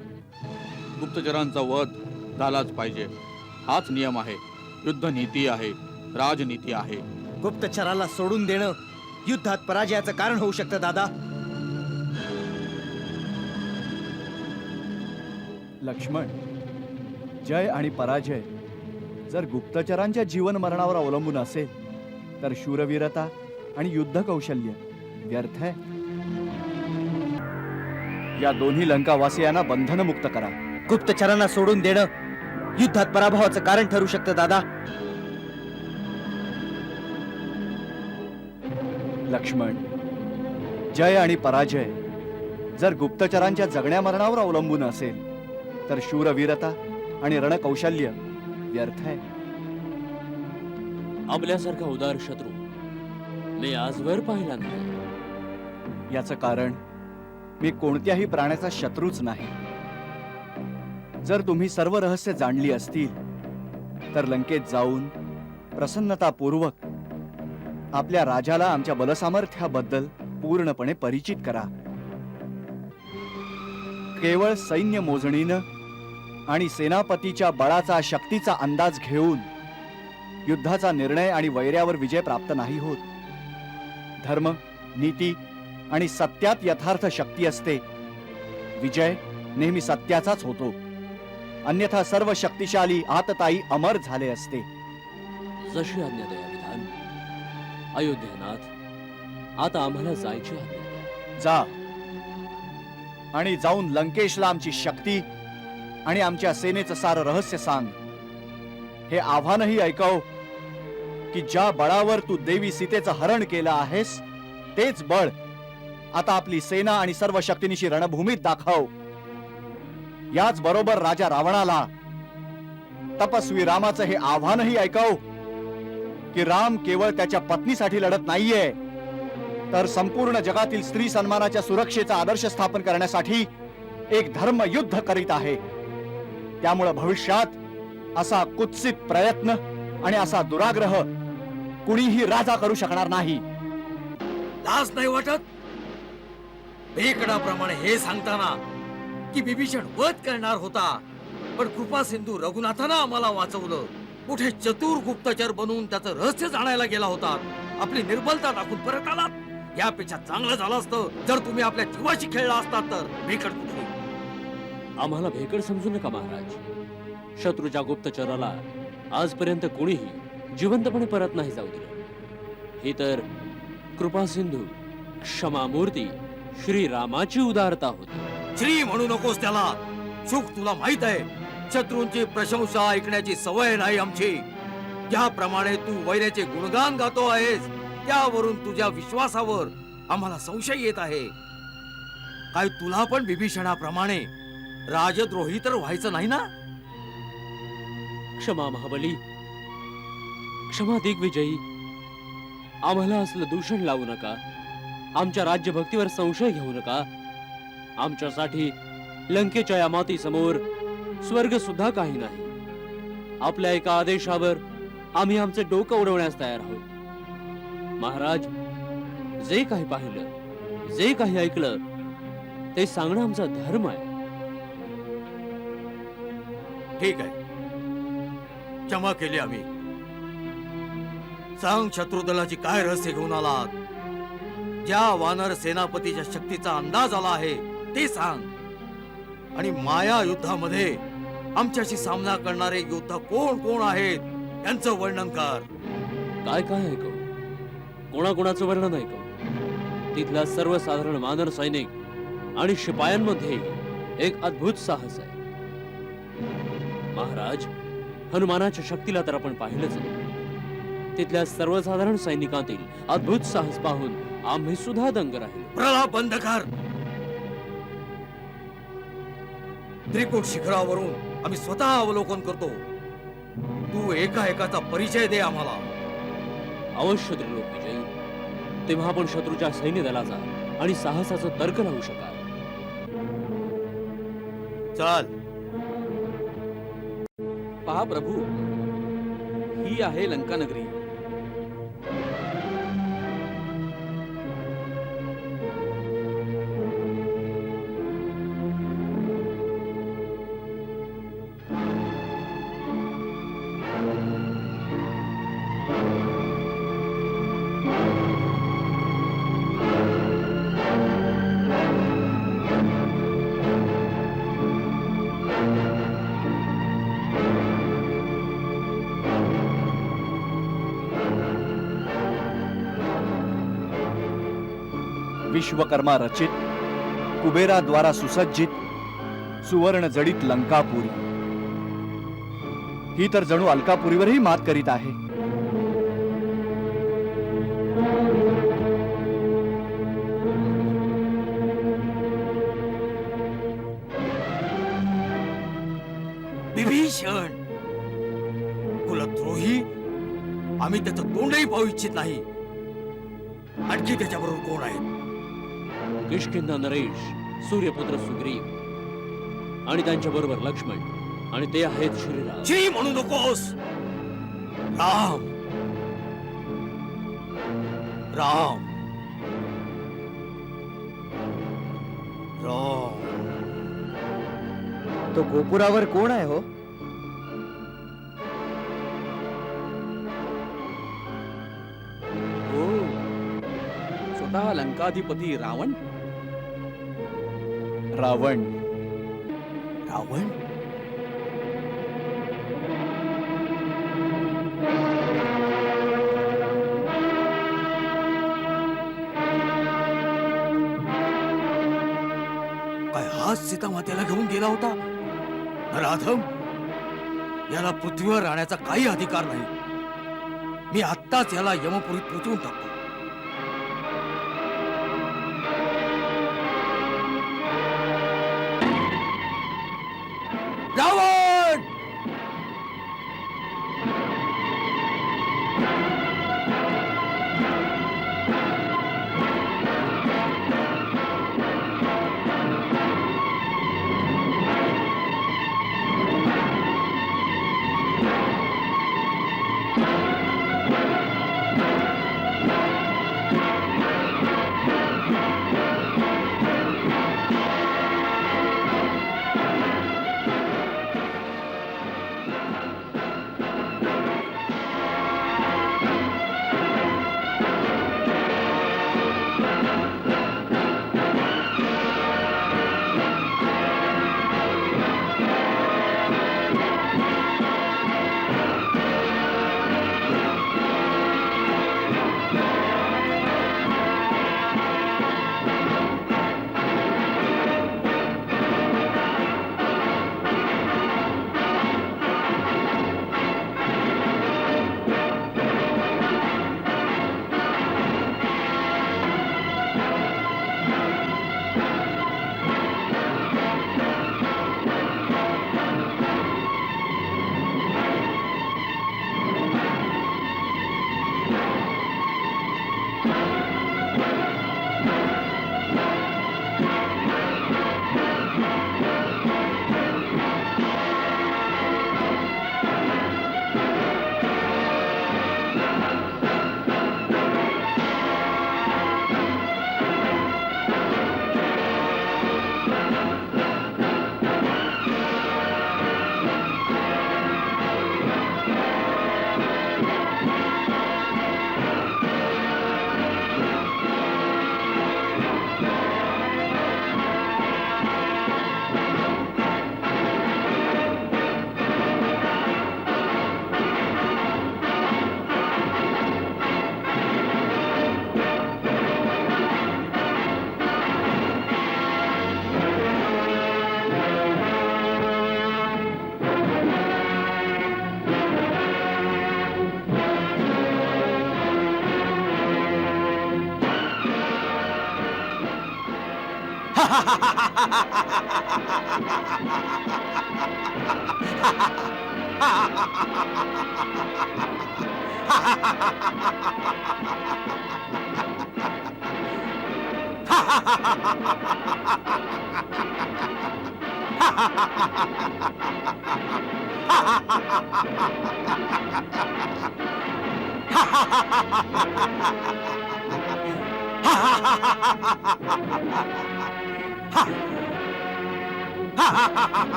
गुप्तचरांचा वध झालाच पाहिजे. हाच नियम आहे. युद्ध नीती आहे, राजनीती आहे. गुप्तचराला सोडून देणं युद्धात पराजयाचं कारण होऊ शकतं दादा. लक्ष्मण, जय आणि पराजय जर गुप्तचरांच्या जीवन मरणावर अवलंबून असेल तर शूरवीरता आणि युद्ध कौशल्य व्यर्थ आहे. या दोन्ही लंकावासियांना बंधनमुक्त करा. गुप्तचरांना सोडून देणं युद्धात पराभवाचं कारण ठरू शकतं दादा. लक्ष्मण, जय आणि पराजय जर गुप्तचरांच्या जगण्या मरणावर अवलंबून असेल तर शूरवीरता आणि रणकौशल्य व्यर्थ आहे. आपल्यासारखा उदार शत्रू मी आजवर पाहिला नाही. याचं कारण मी कोणत्याही प्राण्याचा शत्रूच नाही. जर तुम्ही सर्व रहस्य जाणली असतील तर लंकेत जाऊन प्रसन्नतापूर्वक आपल्या राजाला आमच्या बलसामर्थ्याबद्दल पूर्णपणे परिचित करा. केवळ सैन्य मोजणीनं आणि सेनापतीच्या बळाचा शक्तीचा अंदाज घेऊन युद्धाचा निर्णय आणि वैऱ्यावर विजय प्राप्त नाही होत. धर्म, नीती आणि सत्यात यथार्थ शक्ती असते. विजय नेहमी सत्याचाच होतो. अन्यथा सर्व शक्तिशाली आतताई अमर झाले असते. जशी आज्ञा दया विधान. अयोध्यानाथ, आता आम्हाला जायची आज्ञा द्या. जा आणि जाऊन लंकेशला आमची शक्ती आणि आमच्या सेनेचं सारं रहस्य सांग. हे आव्हानही ऐकव की ज्या बळावर तू देवी सीतेचं हरण केलं आहेस तेच बळ आता आपली सेना आणि सर्व शक्तीनिशी रणभूमीत दाखव. याच बरोबर राजा रावणाला तपस्वी रामाचं हे आव्हानही ऐकव की राम केवळ त्याच्या पत्नीसाठी लढत नाहीये तर संपूर्ण जगातील स्त्री सन्मानाच्या सुरक्षेचा आदर्श स्थापन करण्यासाठी एक धर्म युद्ध करीत आहे. त्यामुळे भविष्यात असा कुत्सित प्रयत्न आणि असा दुराग्रह कुणीही राजा करू शकणार नाही. लाज नाही वाटत? बेकडाप्रमाणे हे सांगताना की बिभीषण वध करणार होता पण कृपा सिंधू रघुनाथानं आम्हाला वाचवलं. कुठे चतुर गुप्तचर बनून त्याचं रहस्य जाणायला गेला होता. आपली निर्बलता दाखवून परत आलात. यापेक्षा चांगलं झालं असतं जर तुम्ही आपल्या जीवाशी खेळला असतात. तर भेकड कुठली? आम्हाला भेकड समजू नका महाराज. शत्रूच्या गुप्तचराला आजपर्यंत कोणीही जिवंतपणे परत नाही जाऊ दिलं. ही तर कृपा सिंधू, क्षमामूर्ती श्री रामाची उदारता होती. श्री म्हणू नकोस त्याला. सुख तुला माहित आहे शत्रूंची प्रशंसा ऐकण्याची सवय नाही आमची. ज्याप्रमाणे तू वैऱ्याचे गुणगान गातो आहेस त्यावरून तुझ्या विश्वासावर आम्हाला संशय येत आहे. काय तुला पण विभीषणाप्रमाणे राजद्रोही तर व्हायचं नाही ना? क्षमा महाबली, क्षमा दिग्विजयी. आम्हाला असलं दूषण लावू नका. आमच्या राज्यभक्तीवर संशय घेऊ नका. आमच्यासाठी लंकेच्या या माती समोर स्वर्ग सुद्धा काही नाही. आपल्या एका आदेशावर आम्ही आमचे डोकं उडवण्यास तयार आहोत. महाराज, जे काही पाहिलं, जे काही ऐकलं ते सांगणं आमचा धर्म आहे. ठीक आहे, क्षमा केली आम्ही. सांग, शत्रुदलाची काय रहस्य घेऊन आलात? ज्या वानर सेनापतीच्या शक्तीचा अंदाज आला आहे ते सांग. आणि माया युद्धामध्ये आमच्याशी सामना करणारे योद्धा कोण कोण आहेत यांचं वर्णन कर. काय काय ऐकू? कोणाकोणाचं वर्णन ऐकू? तिथला सर्वसाधारण वानर सैनिक आणि शिपायांमध्ये एक अद्भुत साहस आहे. महाराज, हनुमानाच्या शक्तीला तर आपण पाहिलंच आहे. तिथल्या सर्वसाधारण सैनिकांतील अद्भुत साहस पाहून आम्ही सुद्धा दंग राहिलो. प्रलाप बंद कर. त्रिकूट शिखरावरून आम्ही स्वतः अवलोकन करतो. तू एका एकाचा परिचय दे आम्हाला. अवश्य त्रिलोक विजयी. तेव्हा आपण शत्रूच्या सैन्य दलाचा आणि साहसाचं तर्क लावू शकाल. चल. पहा प्रभू, ही आहे लंका नगरी. विश्वकर्मा रचित, कुबेरा द्वारा सुसज्जित, सुवर्ण जडित लंकापुरी. ही तर जणू अलकापुरीवरही मात करीत आहे. विभीषण कुलद्रोही. आम्ही त्याचं तोंडही पाहू इच्छित नाही. आणखी त्याच्याबरोबर कोण आहेत? किष्किंधा नरेश, सूर्यपुत्र सुग्रीव आणि त्यांच्या बरोबर लक्ष्मण, आणि ते आहेत श्रीराम. श्री म्हणू नकोस. राम, राम, राम. तो गोपुरावर कोण आहे हो? हो, स्वतः लंकाधिपती रावण. रावण. रावण? काय हाच सीतामातेला घेऊन गेला होता? नराधम, याला पृथ्वीवर राहण्याचा काही अधिकार नाही. मी आत्ताच याला यमपुरीत पोचवून टाकतो. रावण!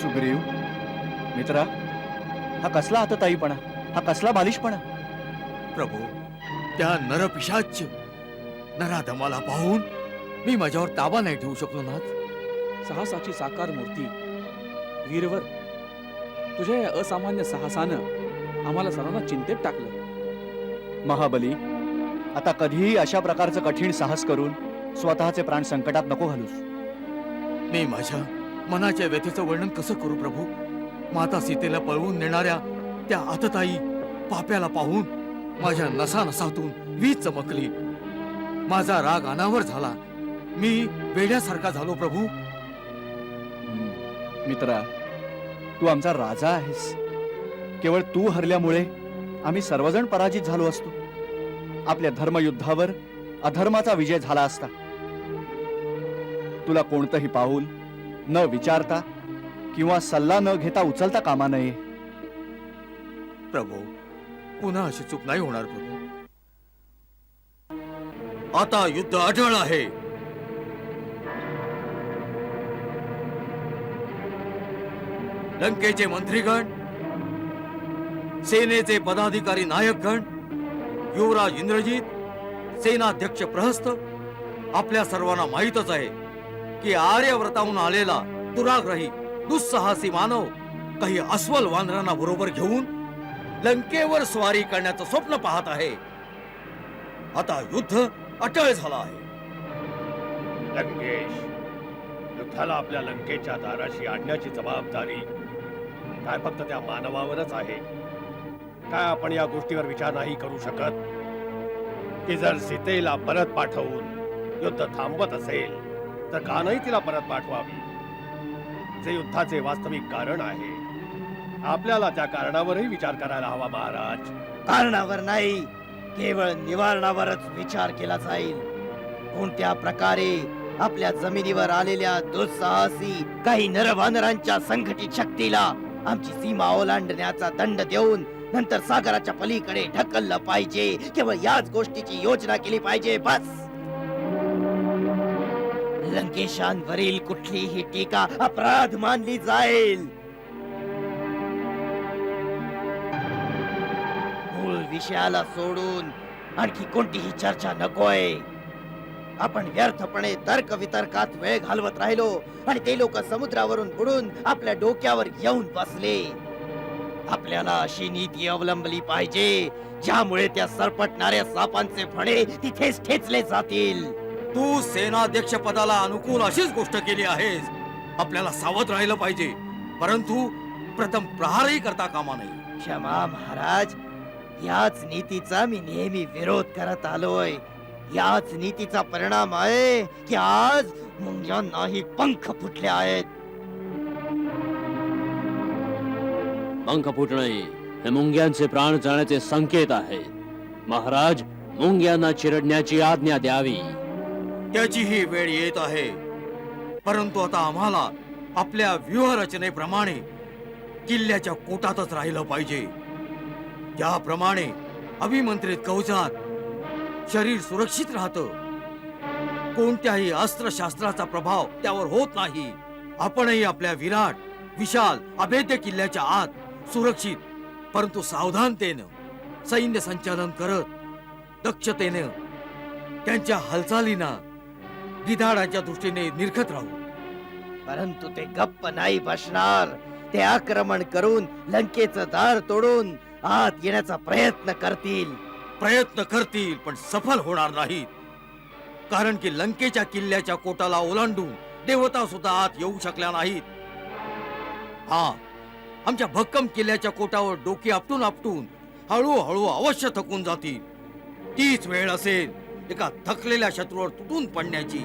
सुग्रीव मित्रा, हा कसला हातताईपणा, हा कसला बालिशपणा? प्रभू, त्या नरपिशाच नराधमाला पाहून मी माझ्यावर ताबा नाही ठेवू शकलो ना. साहसाची साकार मूर्ती वीरवर, तुझ्या या असामान्य साहसानं आम्हाला सर्वांना चिंतेत टाकलं. महाबली, आता कधीही अशा प्रकारचं कठीण साहस करून स्वतःचे प्राण संकटात नको घालूस. मी माझ्या मनाच्या व्यथेचं वर्णन कसं करू प्रभू? माता सीतेला पळवून नेणाऱ्या त्या आतताई पाप्याला पाहून माझ्या नसानसातून वीज चमकली. माझा राग अनावर झाला. मी वेड्यासारखा झालो प्रभू. मित्रा, तू आमचा राजा आहेस. केवळ तू हरल्यामुळे आम्ही सर्वजण पराजित झालो असतो. आपल्या धर्मयुद्धावर अधर्माचा विजय झाला असता. तुला कोणतंही पाऊल न विचारता किंवा सल्ला न घेता उचलता कामा नये. प्रभू, पुन्हा अशी चूक नाही होणार प्रभू. आता युद्ध अढळ आहे. लंकेचे मंत्रीगण, सेनेचे पदाधिकारी नायकगण, युवराज इंद्रजित, सेनाध्यक्ष प्रहस्त, आपल्या सर्वांना माहीतच आहे की आर्यव्रताहून आलेला दुराग्रही दुस्साहसी मानव काही अस्वल वानरांना बरोबर घेऊन लंकेवर स्वारी करण्याचं स्वप्न पाहत आहे. आता युद्ध अटळ झालं आहे. लंकेश, युद्धाला आपल्या लंकेच्या दाराशी आणण्याची जबाबदारी काय फक्त त्या मानवावरच आहे? काय आपण या गोष्टीवर विचार नाही करू शकत की जर सीतेला परत पाठवून युद्ध थांबवत असेल तर का नाही तिला परत पाठवावी? जे युद्धाचे वास्तविक कारण आहे, आपल्याला त्या कारणावरही विचार करायला हवा महाराज. कारणावर नाही, केवळ निवारणावरच विचार केला जाईल. कोणत्या प्रकारे आपल्या जमिनीवर आलेल्या दुस्साहसी काही नरवानरांच्या संघटित शक्तीला आमची सीमा ओलांडण्याचा दंड देऊन नंतर सागराच्या पलीकडे ढकललं पाहिजे. केवळ याच गोष्टीची योजना केली पाहिजे, बस. लंकेशांवरील कुठलीही टीका अपराध मानली जाईल. मूळ विषयाला सोडून आणखी कोणतीही चर्चा नकोय. आपण व्यर्थपणे तर्क वितर्कात वेळ घालवत राहिलो आणि ते लोक समुद्रावरून बुडून आपल्या डोक्यावर येऊन बसले. आपल्याला अशी नीती अवलंबली पाहिजे ज्यामुळे त्या सरपटणाऱ्या सापांचे फणे तिथेच ठेचले जातील. तू सेनाध्यक्ष पदाला अनुकूल अशीच गोष्ट केली आहेस. आपल्याला सावध राहिलं पाहिजे, परंतु प्रथम प्रहारही करता कामा नये. क्षमा महाराज, याच नीतीचा मी नेहमी विरोध करत आलोय. याच नीतीचा परिणाम आहे की आज मुंग्यांनाही पंख फुटले आहेत. पंख फुटणे हे मुंग्यांचे प्राण जाण्याचे संकेत आहेत. महाराज, मुंग्यांना चिरडण्याची आज्ञा द्यावी. त्याची ही वेळ येत आहे, परंतु आता आम्हाला आपल्या व्यूहरचनेप्रमाणे किल्ल्याच्या कोटातच राहिलं पाहिजे. ज्याप्रमाणे अभिमंत्रित कवचात शरीर सुरक्षित राहतं, कोणत्याही अस्त्रशास्त्राचा प्रभाव त्यावर होत नाही, आपणही आपल्या विराट विशाल अभेद्य किल्ल्याच्या आत सुरक्षित परंतु सावधानतेनं सैन्य संचालन करत दक्षतेनं त्यांच्या हालचालींना गिधाडाच्या दृष्टीने निरखत राहू. परंतु ते गप्प नाही बसणार. ते आक्रमण करून लंकेचं दार तोडून आत येण्याचा प्रयत्न करतील. प्रयत्न करतील पण सफल होणार नाहीत. कारण की लंकेच्या किल्ल्याच्या कोटाला ओलांडून देवता सुद्धा आत येऊ शकल्या नाहीत. हा, आमच्या भक्कम किल्ल्याच्या कोटावर डोके आपटून आपटून हळूहळू अवश्य थकून जातील. तीच वेळ असेल एका थकलेल्या शत्रूवर तुटून पडण्याची.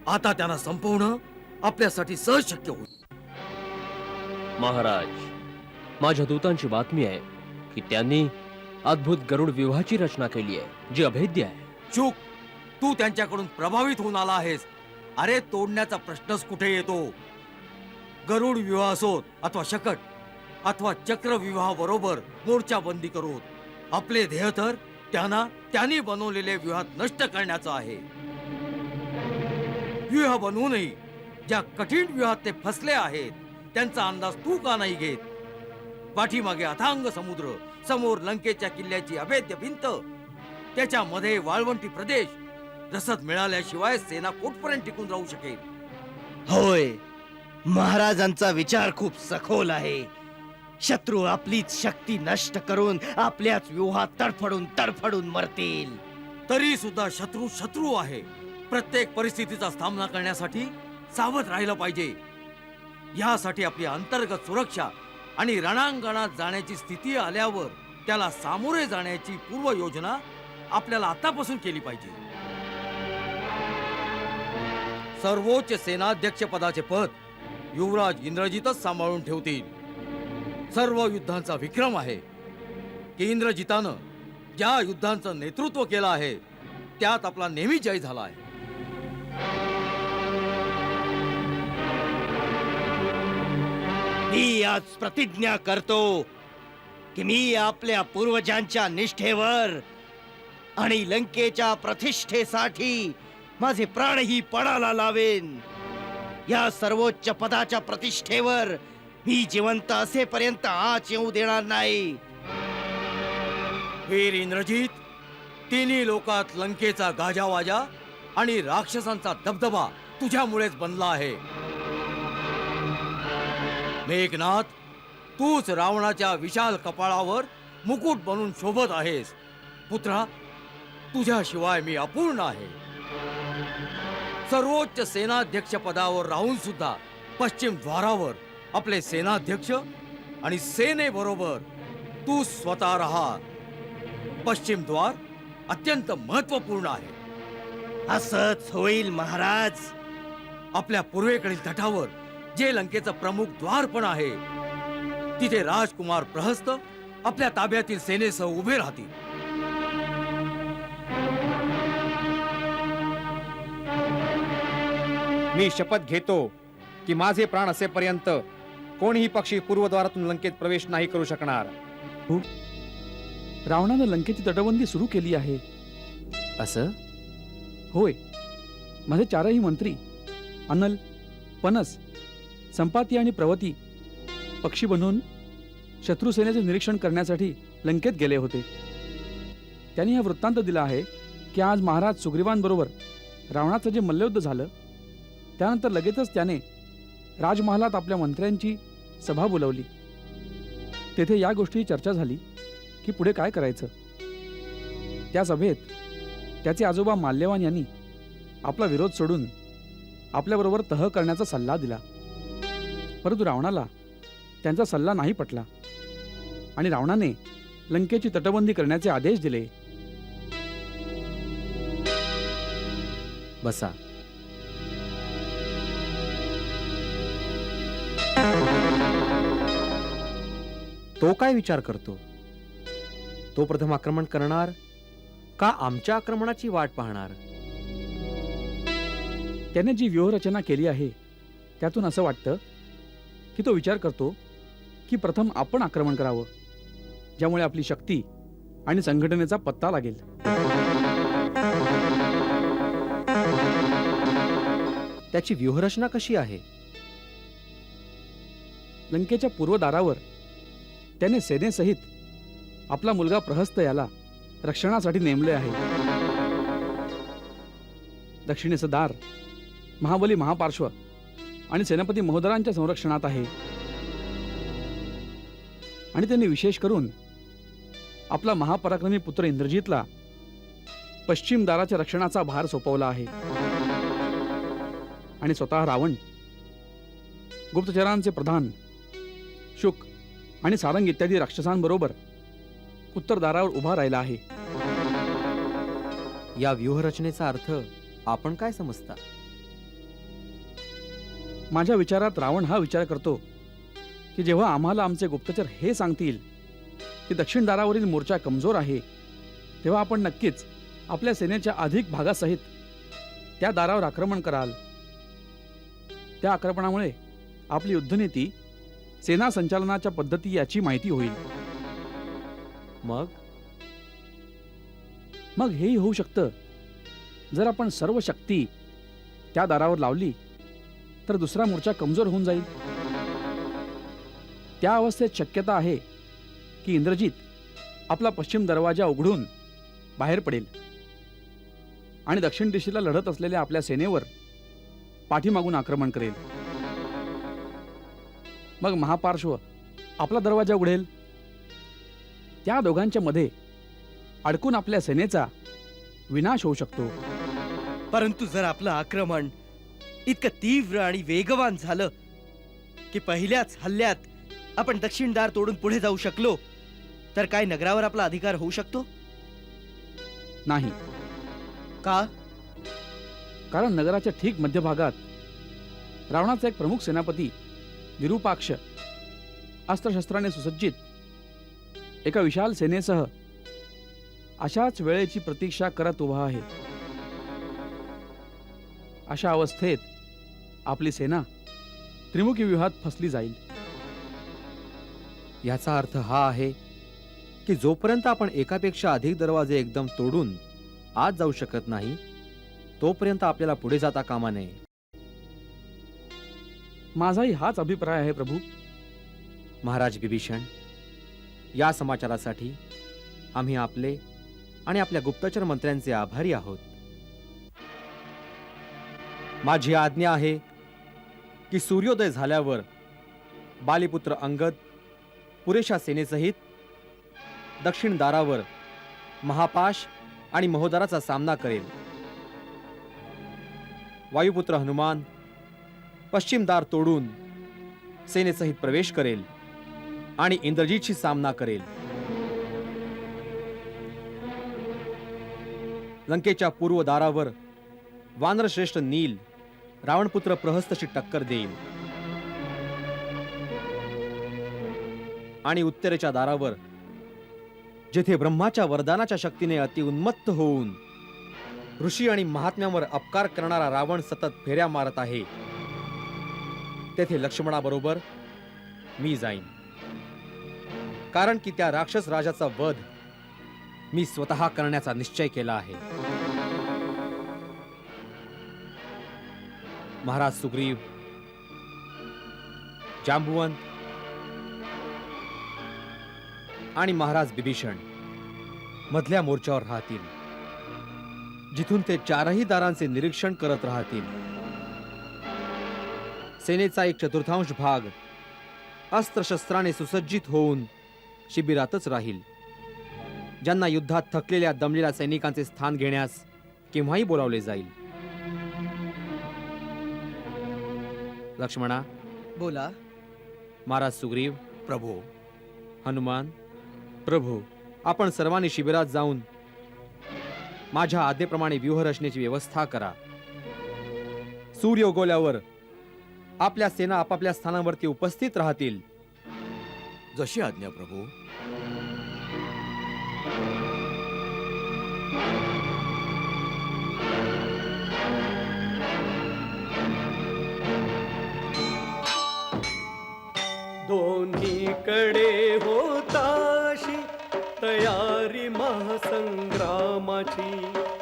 आता त्यांना संपवणं आपल्यासाठी सहज शक्य होईल. महाराज, माझ्या दूतांची बातमी आहे की त्यांनी अद्भुत गरुड व्यूहाची रचना केली आहे जी अभेद्य आहे. चूक, तू त्यांच्याकडून प्रभावित होऊन आला आहेस. अरे, तोडण्याचा प्रश्नच कुठे येतो. गरुड विवाह असोत अथवा शकट अथवा चक्र विवाह बरोबर मोर्चा बंदी करू. आपले ध्येय तर त्यांनी बनवलेले व्यूहात नष्ट करण्याचं आहे. व्यूह बनवूनही ज्या कठीण व्यूहात ते फसले आहेत त्यांचा अंदाज तू का नाही घेत? पाठीमागे अथांग समुद्र, समोर लंकेच्या किल्ल्याची अभेद्य भिंत, त्याच्यामध्ये वाळवंटी प्रदेश. रसद मिळाल्याशिवाय सेना कोठपर्यंत टिकून राहू शकेल? होय, महाराजांचा विचार खूप सखोल आहे. शत्रू आपलीच शक्ती नष्ट करून आपल्याच व्यूहात तडफडून मरतील. तरी सुद्धा शत्रू आहे. प्रत्येक परिस्थितीचा सामना करण्यासाठी सावध राहिलं पाहिजे. यासाठी आपली अंतर्गत सुरक्षा आणि रणांगणात जाण्याची स्थिती आल्यावर त्याला सामोरे जाण्याची पूर्व योजना आपल्याला आतापासून केली पाहिजे. सर्वोच्च सेनाध्यक्ष पदाचे पद युवराज इंद्रजितच सांभाळून ठेवतील. सर्व युद्धांचा विक्रम आहे की इंद्रजितानं ज्या युद्धांचं नेतृत्व केलं आहे त्यात आपला नेहमी जय झाला आहे. मी आज प्रतिज्ञा करतो की मी आपल्या पूर्वजांच्या निष्ठेवर आणि लंकेच्या प्रतिष्ठेसाठी माझे प्राणही पणाला लावेन. या सर्वोच्च पदाच्या प्रतिष्ठेवर मी जिवंत असेपर्यंत आच येऊ देणार नाही. वीर इंद्रजित, तिन्ही लोकात लंकेचा गाजावाजा आणि राक्षसांचा दबदबा तुझ्यामुळेच बनला आहे. मेघनाथ, तूच रावणाच्या विशाल कपाळावर मुकुट बनून शोभत आहेस. पुत्रा, तुझ्याशिवाय मी अपूर्ण आहे. सर्वोच्च सेनाध्यक्ष पदावर राहून सुद्धा पश्चिम द्वारावर आपले सेनाध्यक्ष आणि सेनेबरोबर तू स्वतः राहा. पश्चिम द्वार अत्यंत महत्वपूर्ण आहे. असंच होईल महाराज. आपल्या पूर्वेकडील तटावर जे लंकेचं प्रमुख द्वार पण आहे तिथे राजकुमार प्रहस्त आपल्या ताब्यातील सेनेसह उभे राहतील. मी शपथ घेतो की माझे प्राण असेपर्यंत कोणीही पक्षी पूर्वद्वारातून लंकेत प्रवेश नाही करू शकणार. रावणानं लंकेची तटबंदी सुरू केली आहे. असं? होय, माझे चारही मंत्री अनल, पनस, संपाती आणि प्रवती पक्षी बनून शत्रुसेनेचे निरीक्षण करण्यासाठी लंकेत गेले होते. त्यांनी हा वृत्तांत दिला आहे की आज महाराज सुग्रीवांबरोबर रावणाचं जे मल्लयुद्ध झालं त्यानंतर लगेचच त्याने राजमहालात आपल्या मंत्र्यांची सभा बोलावली. तेथे या गोष्टी चर्चा झाली की पुढे काय करायचं. त्या सभेत त्याचे आजोबा माल्यवान यांनी आपला विरोध सोडून आपल्याबरोबर तह करण्याचा सल्ला दिला. परंतु रावणाला त्यांचा सल्ला नाही पटला आणि रावणाने लंकेची तटबंदी करण्याचे आदेश दिले. बसा. तो काय विचार करतो? तो प्रथम आक्रमण करणार का आमच्या आक्रमणाची वाट पाहणार? त्याने जी व्यूहरचना केली आहे त्यातून असं वाटतं की तो विचार करतो की प्रथम आपण आक्रमण करावं, ज्यामुळे आपली शक्ती आणि संघटनेचा पत्ता लागेल. त्याची व्यूहरचना कशी आहे? लंकेच्या पूर्व दारावर त्याने सेनेसहित आपला मुलगा प्रहस्त याला रक्षणासाठी नेमले आहे. दक्षिणेचं दार महाबली महापार्श्व आणि सेनापती महोदरांच्या संरक्षणात आहे. आणि त्यांनी विशेष करून आपला महापराक्रमी पुत्र इंद्रजितला पश्चिम दाराच्या रक्षणाचा भार सोपवला आहे. आणि स्वतः रावण गुप्तचरांचे प्रधान शुक आणि सारंग इत्यादी राक्षसांबरोबर उत्तर दारावर उभा राहिला आहे. या व्यूहरचनेचा अर्थ आपण काय समजता? माझ्या विचारात रावण हा विचार करतो की जेव्हा आम्हाला आमचे गुप्तचर हे सांगतील की दक्षिण दारावरील मोर्चा कमजोर आहे, तेव्हा आपण नक्कीच आपल्या सेनेच्या अधिक भागासहित त्या दारावर आक्रमण कराल. त्या आक्रमणामुळे आपली युद्धनीती, सेना संचालनाच्या पद्धती याची माहिती होईल. मग हेही होऊ शकतं, जर आपण सर्व शक्ती त्या दारावर लावली तर दुसरा मोर्चा कमजोर होऊन जाईल. त्या अवस्थेत शक्यता आहे की इंद्रजित आपला पश्चिम दरवाजा उघडून बाहेर पडेल आणि दक्षिण दिशेला लढत असलेल्या आपल्या सेनेवर पाठीमागून आक्रमण करेल. मग महापार्श्व आपला दरवाजा उघडेल. त्या दोघांच्या मध्ये अडकून आपल्या सेनेचा विनाश होऊ शकतो. परंतु जर आपलं आक्रमण इतकं तीव्र आणि वेगवान झालं की पहिल्याच हल्ल्यात आपण दक्षिण दार तोडून पुढे जाऊ शकलो, तर काय नगरावर आपला अधिकार होऊ शकतो? नाही. का? कारण नगराच्या ठीक मध्यभागात रावणाचा एक प्रमुख सेनापती विरूपाक्ष अस्त्रशस्त्राने सुसज्जित एका विशाल सेनेसह अशाच वेळेची प्रतीक्षा करत उभा आहे. अशा अवस्थेत आपली सेना त्रिमुखी व्यूहात फसली जाईल. याचा अर्थ हा आहे की जोपर्यंत आपण एकापेक्षा अधिक दरवाजे एकदम तोडून आत जाऊ शकत नाही, तोपर्यंत आपल्याला पुढे जाता कामा नये. माझाही हाच अभिप्राय आहे प्रभू. महाराज बिभीषण, या समाचारासाठी आम्ही आपले आणि आपल्या गुप्तचर मंत्र्यांचे आभारी आहोत. माझी आज्ञा आहे की सूर्योदय झाल्यावर बालीपुत्र अंगद पुरेशा सेनेसहित दक्षिण दारावर महापाश आणि महोदराचा सामना करेल. वायुपुत्र हनुमान पश्चिम दार तोडून सेनेसहित प्रवेश करेल आणि इंद्रजितशी सामना करेल. लंकेच्या पूर्व दारावर वानरश्रेष्ठ नील रावणपुत्र प्रहस्तशी टक्कर देईल आणि उत्तरेच्या दारावर जेथे ब्रह्माच्या वरदानाच्या शक्तीने अतिउन्मत्त होऊन ऋषी आणि महात्म्यावर अपकार करणारा रावण सतत फेऱ्या मारत आहे, तेथे लक्ष्मणाबरोबर मी जाईन. कारण की त्या राक्षस राजाचा वध मी स्वतः करण्याचा निश्चय केला आहे. महाराज सुग्रीव, जांबुवंत आणि महाराज बिभीषण मधल्या मोर्चावर राहतील, जिथून ते चारही दारांचे निरीक्षण करत राहतील. सेनेचा 1/4 भाग अस्त्रशस्त्राने सुसज्जित होऊन शिबिरातच राहील, ज्यांना युद्धात थकलेल्या दमलेल्या सैनिकांचे स्थान घेण्यास केव्हाही बोलावले जाईल. लक्ष्मणा, बोला. महाराज सुग्रीव, प्रभू, हनुमान, प्रभू, आपण सर्वांनी शिबिरात जाऊन माझ्या आज्ञेप्रमाणे व्यूहरचनेची व्यवस्था करा. सूर्य उगवल्यावर आपल्या सेना आपापल्या स्थानावरती उपस्थित राहतील. जशी आज्ञा प्रभू. दोन्हीकडे होताशी तयारी महासंग्रामाची,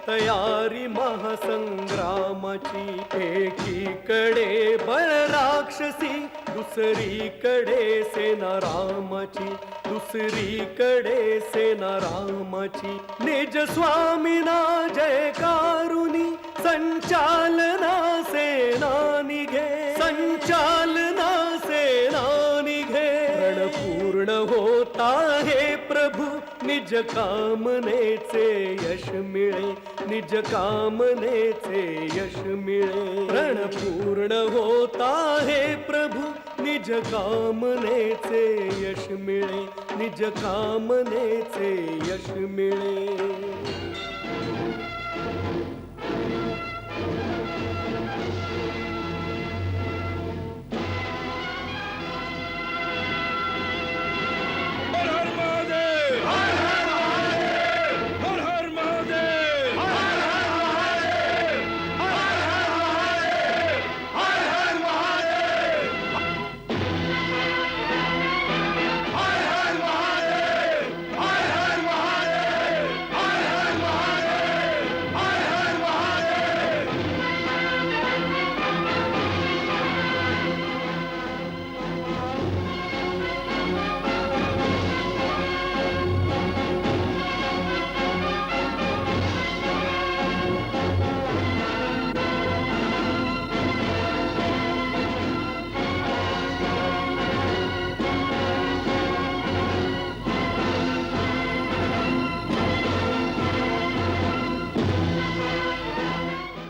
तयारी महासंग्रामाची. एकीकडे बळ राक्षसी, दुसरीकडे सेना रामाची, दुसरीकडे सेना रामाची. निज स्वामीना जयकारुनी संचालना सेना निघे, संचालना सेना निघे रणपूर्ण होत आहे प्रभू निज कामनेचे यश मिळे निज कामनेचे यश मिळे रणपूर्ण होत आहे प्रभू निज कामनेचे यश मिळे निज कामनेचे यश मिळे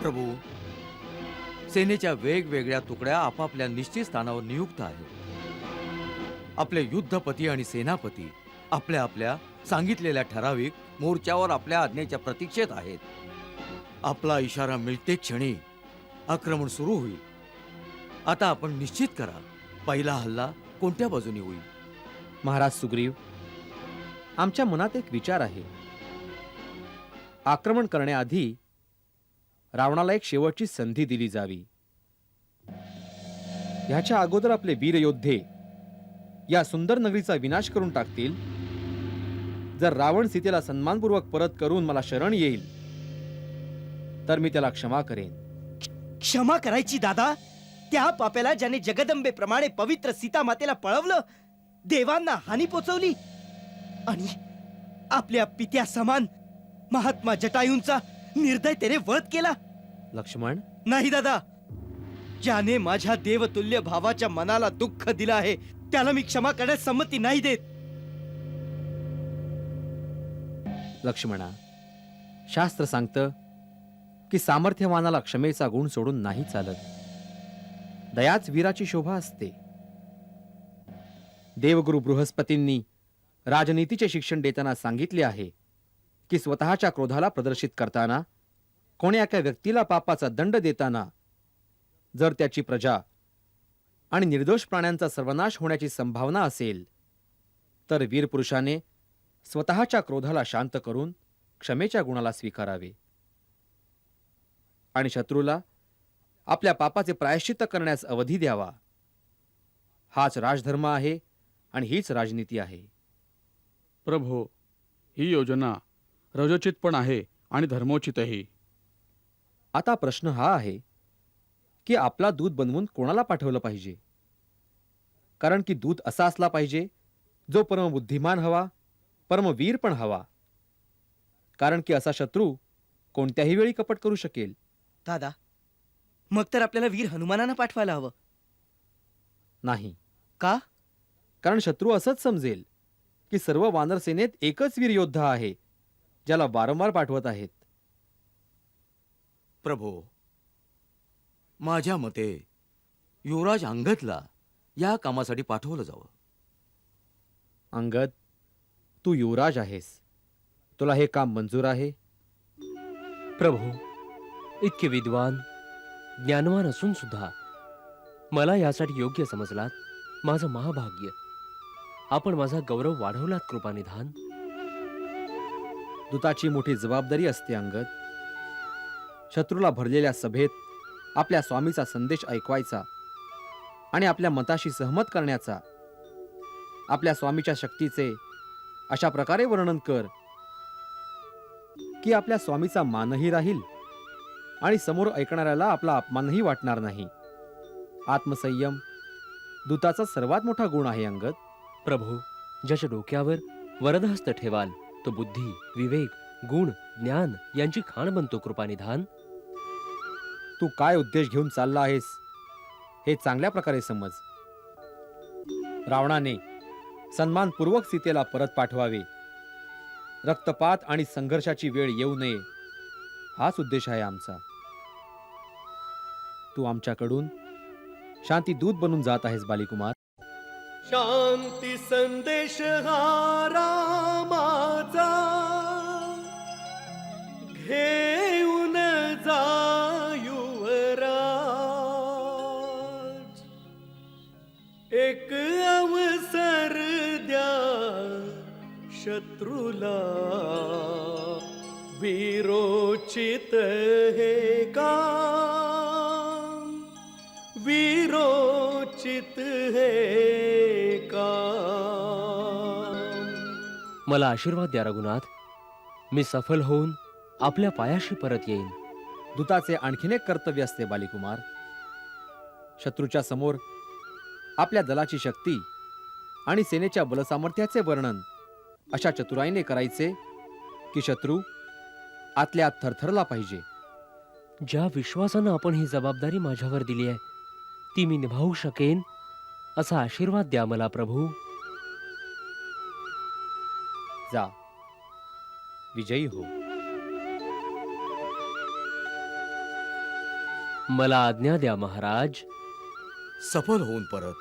प्रभू, सेनेच्या वेगवेगळ्या तुकड्या आपापल्या निश्चित स्थानावर नियुक्त आहेत. आपले युद्धपती आणि सेनापती आपल्या आपल्या सांगितलेल्या ठराविक मोर्चावर आपल्या आज्ञेच्या प्रतीक्षेत आहेत. आपला इशारा मिळते क्षणी आक्रमण सुरू होईल. आता आपण निश्चित करा, पहिला हल्ला कोणत्या बाजूने होईल. महाराज सुग्रीव, आमच्या मनात एक विचार आहे. आक्रमण करण्याआधी रावणाला एक शेवटची संधी दिली जावी. ह्याच्या अगोदर आपले वीर योद्धे या सुंदर नगरीचा विनाश करून टाकतील. जर रावण सीतेला सन्मानपूर्वक परत करून मला शरण येईल तर मी त्याला क्षमा करेन. क्षमा करायची दादा? त्या पाप्याला ज्याने जगदंबेप्रमाणे पवित्र सीता मातेला पळवलं, देवांना हानी पोचवली आणि आपल्या पित्या समान महात्मा जटायूंचा निर्दयतेने वध केला. लक्ष्मण, नाही दादा, ज्याने माझ्या देवतुल्य भावाच्या मनाला दुःख दिलं आहे त्याला मी क्षमा करण्यास संमती नाही देत. लक्ष्मणा, शास्त्र सांगतं की सामर्थ्यवानाला क्षमेचा गुण सोडून नाही चालत. दयाच वीराची शोभा असते. देवगुरु बृहस्पतींनी राजनीतीचे शिक्षण देताना सांगितले आहे की स्वतःच्या क्रोधाला प्रदर्शित करताना, कोण्या एका व्यक्तीला पापाचा दंड देताना जर त्याची प्रजा आणि निर्दोष प्राण्यांचा सर्वनाश होण्याची संभावना असेल तर वीरपुरुषाने स्वतःच्या क्रोधाला शांत करून क्षमेच्या गुणाला स्वीकारावे आणि शत्रूला आपल्या पापाचे प्रायश्चित्त करण्यास अवधी द्यावा. हाच राजधर्म आहे आणि हीच राजनीती आहे. प्रभो, ही योजना रजोचित पण आहे आणि धर्मोचितही. आता प्रश्न हा आहे की आपला दूत बनवून कोणाला पाठवलं पाहिजे. कारण की दूत असा असला पाहिजे जो परमबुद्धिमान हवा, परमवीर पण हवा. कारण की असा शत्रू कोणत्याही वेळी कपट करू शकेल. दादा, मग तर आपल्याला वीर हनुमानांना पाठवायला हवं. नाही. का? कारण शत्रू असंच समजेल की सर्व वानर सेनेत एकच वीर योद्धा आहे ज्याला वारंवार पाठवत आहेत. प्रभो, माझ्या मते युवराज अंगदला या कामासाठी पाठवलं जावं. अंगद, तू युवराज आहेस. तुला हे काम मंजूर आहे? प्रभू, इतके विद्वान ज्ञानवान असून सुद्धा मला यासाठी योग्य समजलात, माझं महाभाग्य. आपण माझा गौरव वाढवलात कृपानिधान. दूताची मोठी जबाबदारी असते अंगद. शत्रूला भरलेल्या सभेत आपल्या स्वामीचा संदेश ऐकवायचा आणि आपल्या मताशी सहमत करण्याचा. आपल्या स्वामीच्या शक्तीचे अशा प्रकारे वर्णन कर की आपल्या स्वामीचा मानही राहील आणि समोर ऐकणाऱ्याला आपला अपमानही वाटणार नाही. आत्मसंयम दूताचा सर्वात मोठा गुण आहे अंगद. प्रभू, ज्याच्या डोक्यावर वरदहस्त ठेवाल तो बुद्धी, विवेक, गुण, ज्ञान यांची खाण बनतो कृपानिधान. तू काय उद्देश घेऊन चालला आहेस हे चांगल्या प्रकारे समज. रावणाने सन्मानपूर्वक सीतेला परत पाठवावे. रक्तपात आणि संघर्षाची वेळ येऊ नये हाच उद्देश आहे आमचा. तू आमच्याकडून शांती दूत बनून जात आहेस बालीकुमार. शांती संदेश हा रामाचा घेऊन जा युवराज. एक अवसर द्या शत्रूला वीरोचित हे काम. वीरोचित हे काम. मला आशीर्वाद द्या रघुनाथ. मी सफल होऊन आपल्या पायाशी परत येईन. दूताचे आणखीन एक कर्तव्य असते बालीकुमार. शत्रूच्या समोर आपल्या दलाची शक्ती आणि सेनेच्या बलसामर्थ्याचे वर्णन अशा चतुराईने करायचे की शत्रू आतल्या आत थरथरला पाहिजे. ज्या विश्वासानं आपण ही जबाबदारी माझ्यावर दिली आहे ती मी निभावू शकेन असा आशीर्वाद द्या मला प्रभू. जा, विजयी हो. मला आज्ञा द्या महाराज. सफल होऊन परत.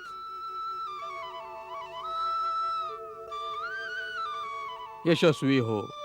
यशस्वी हो.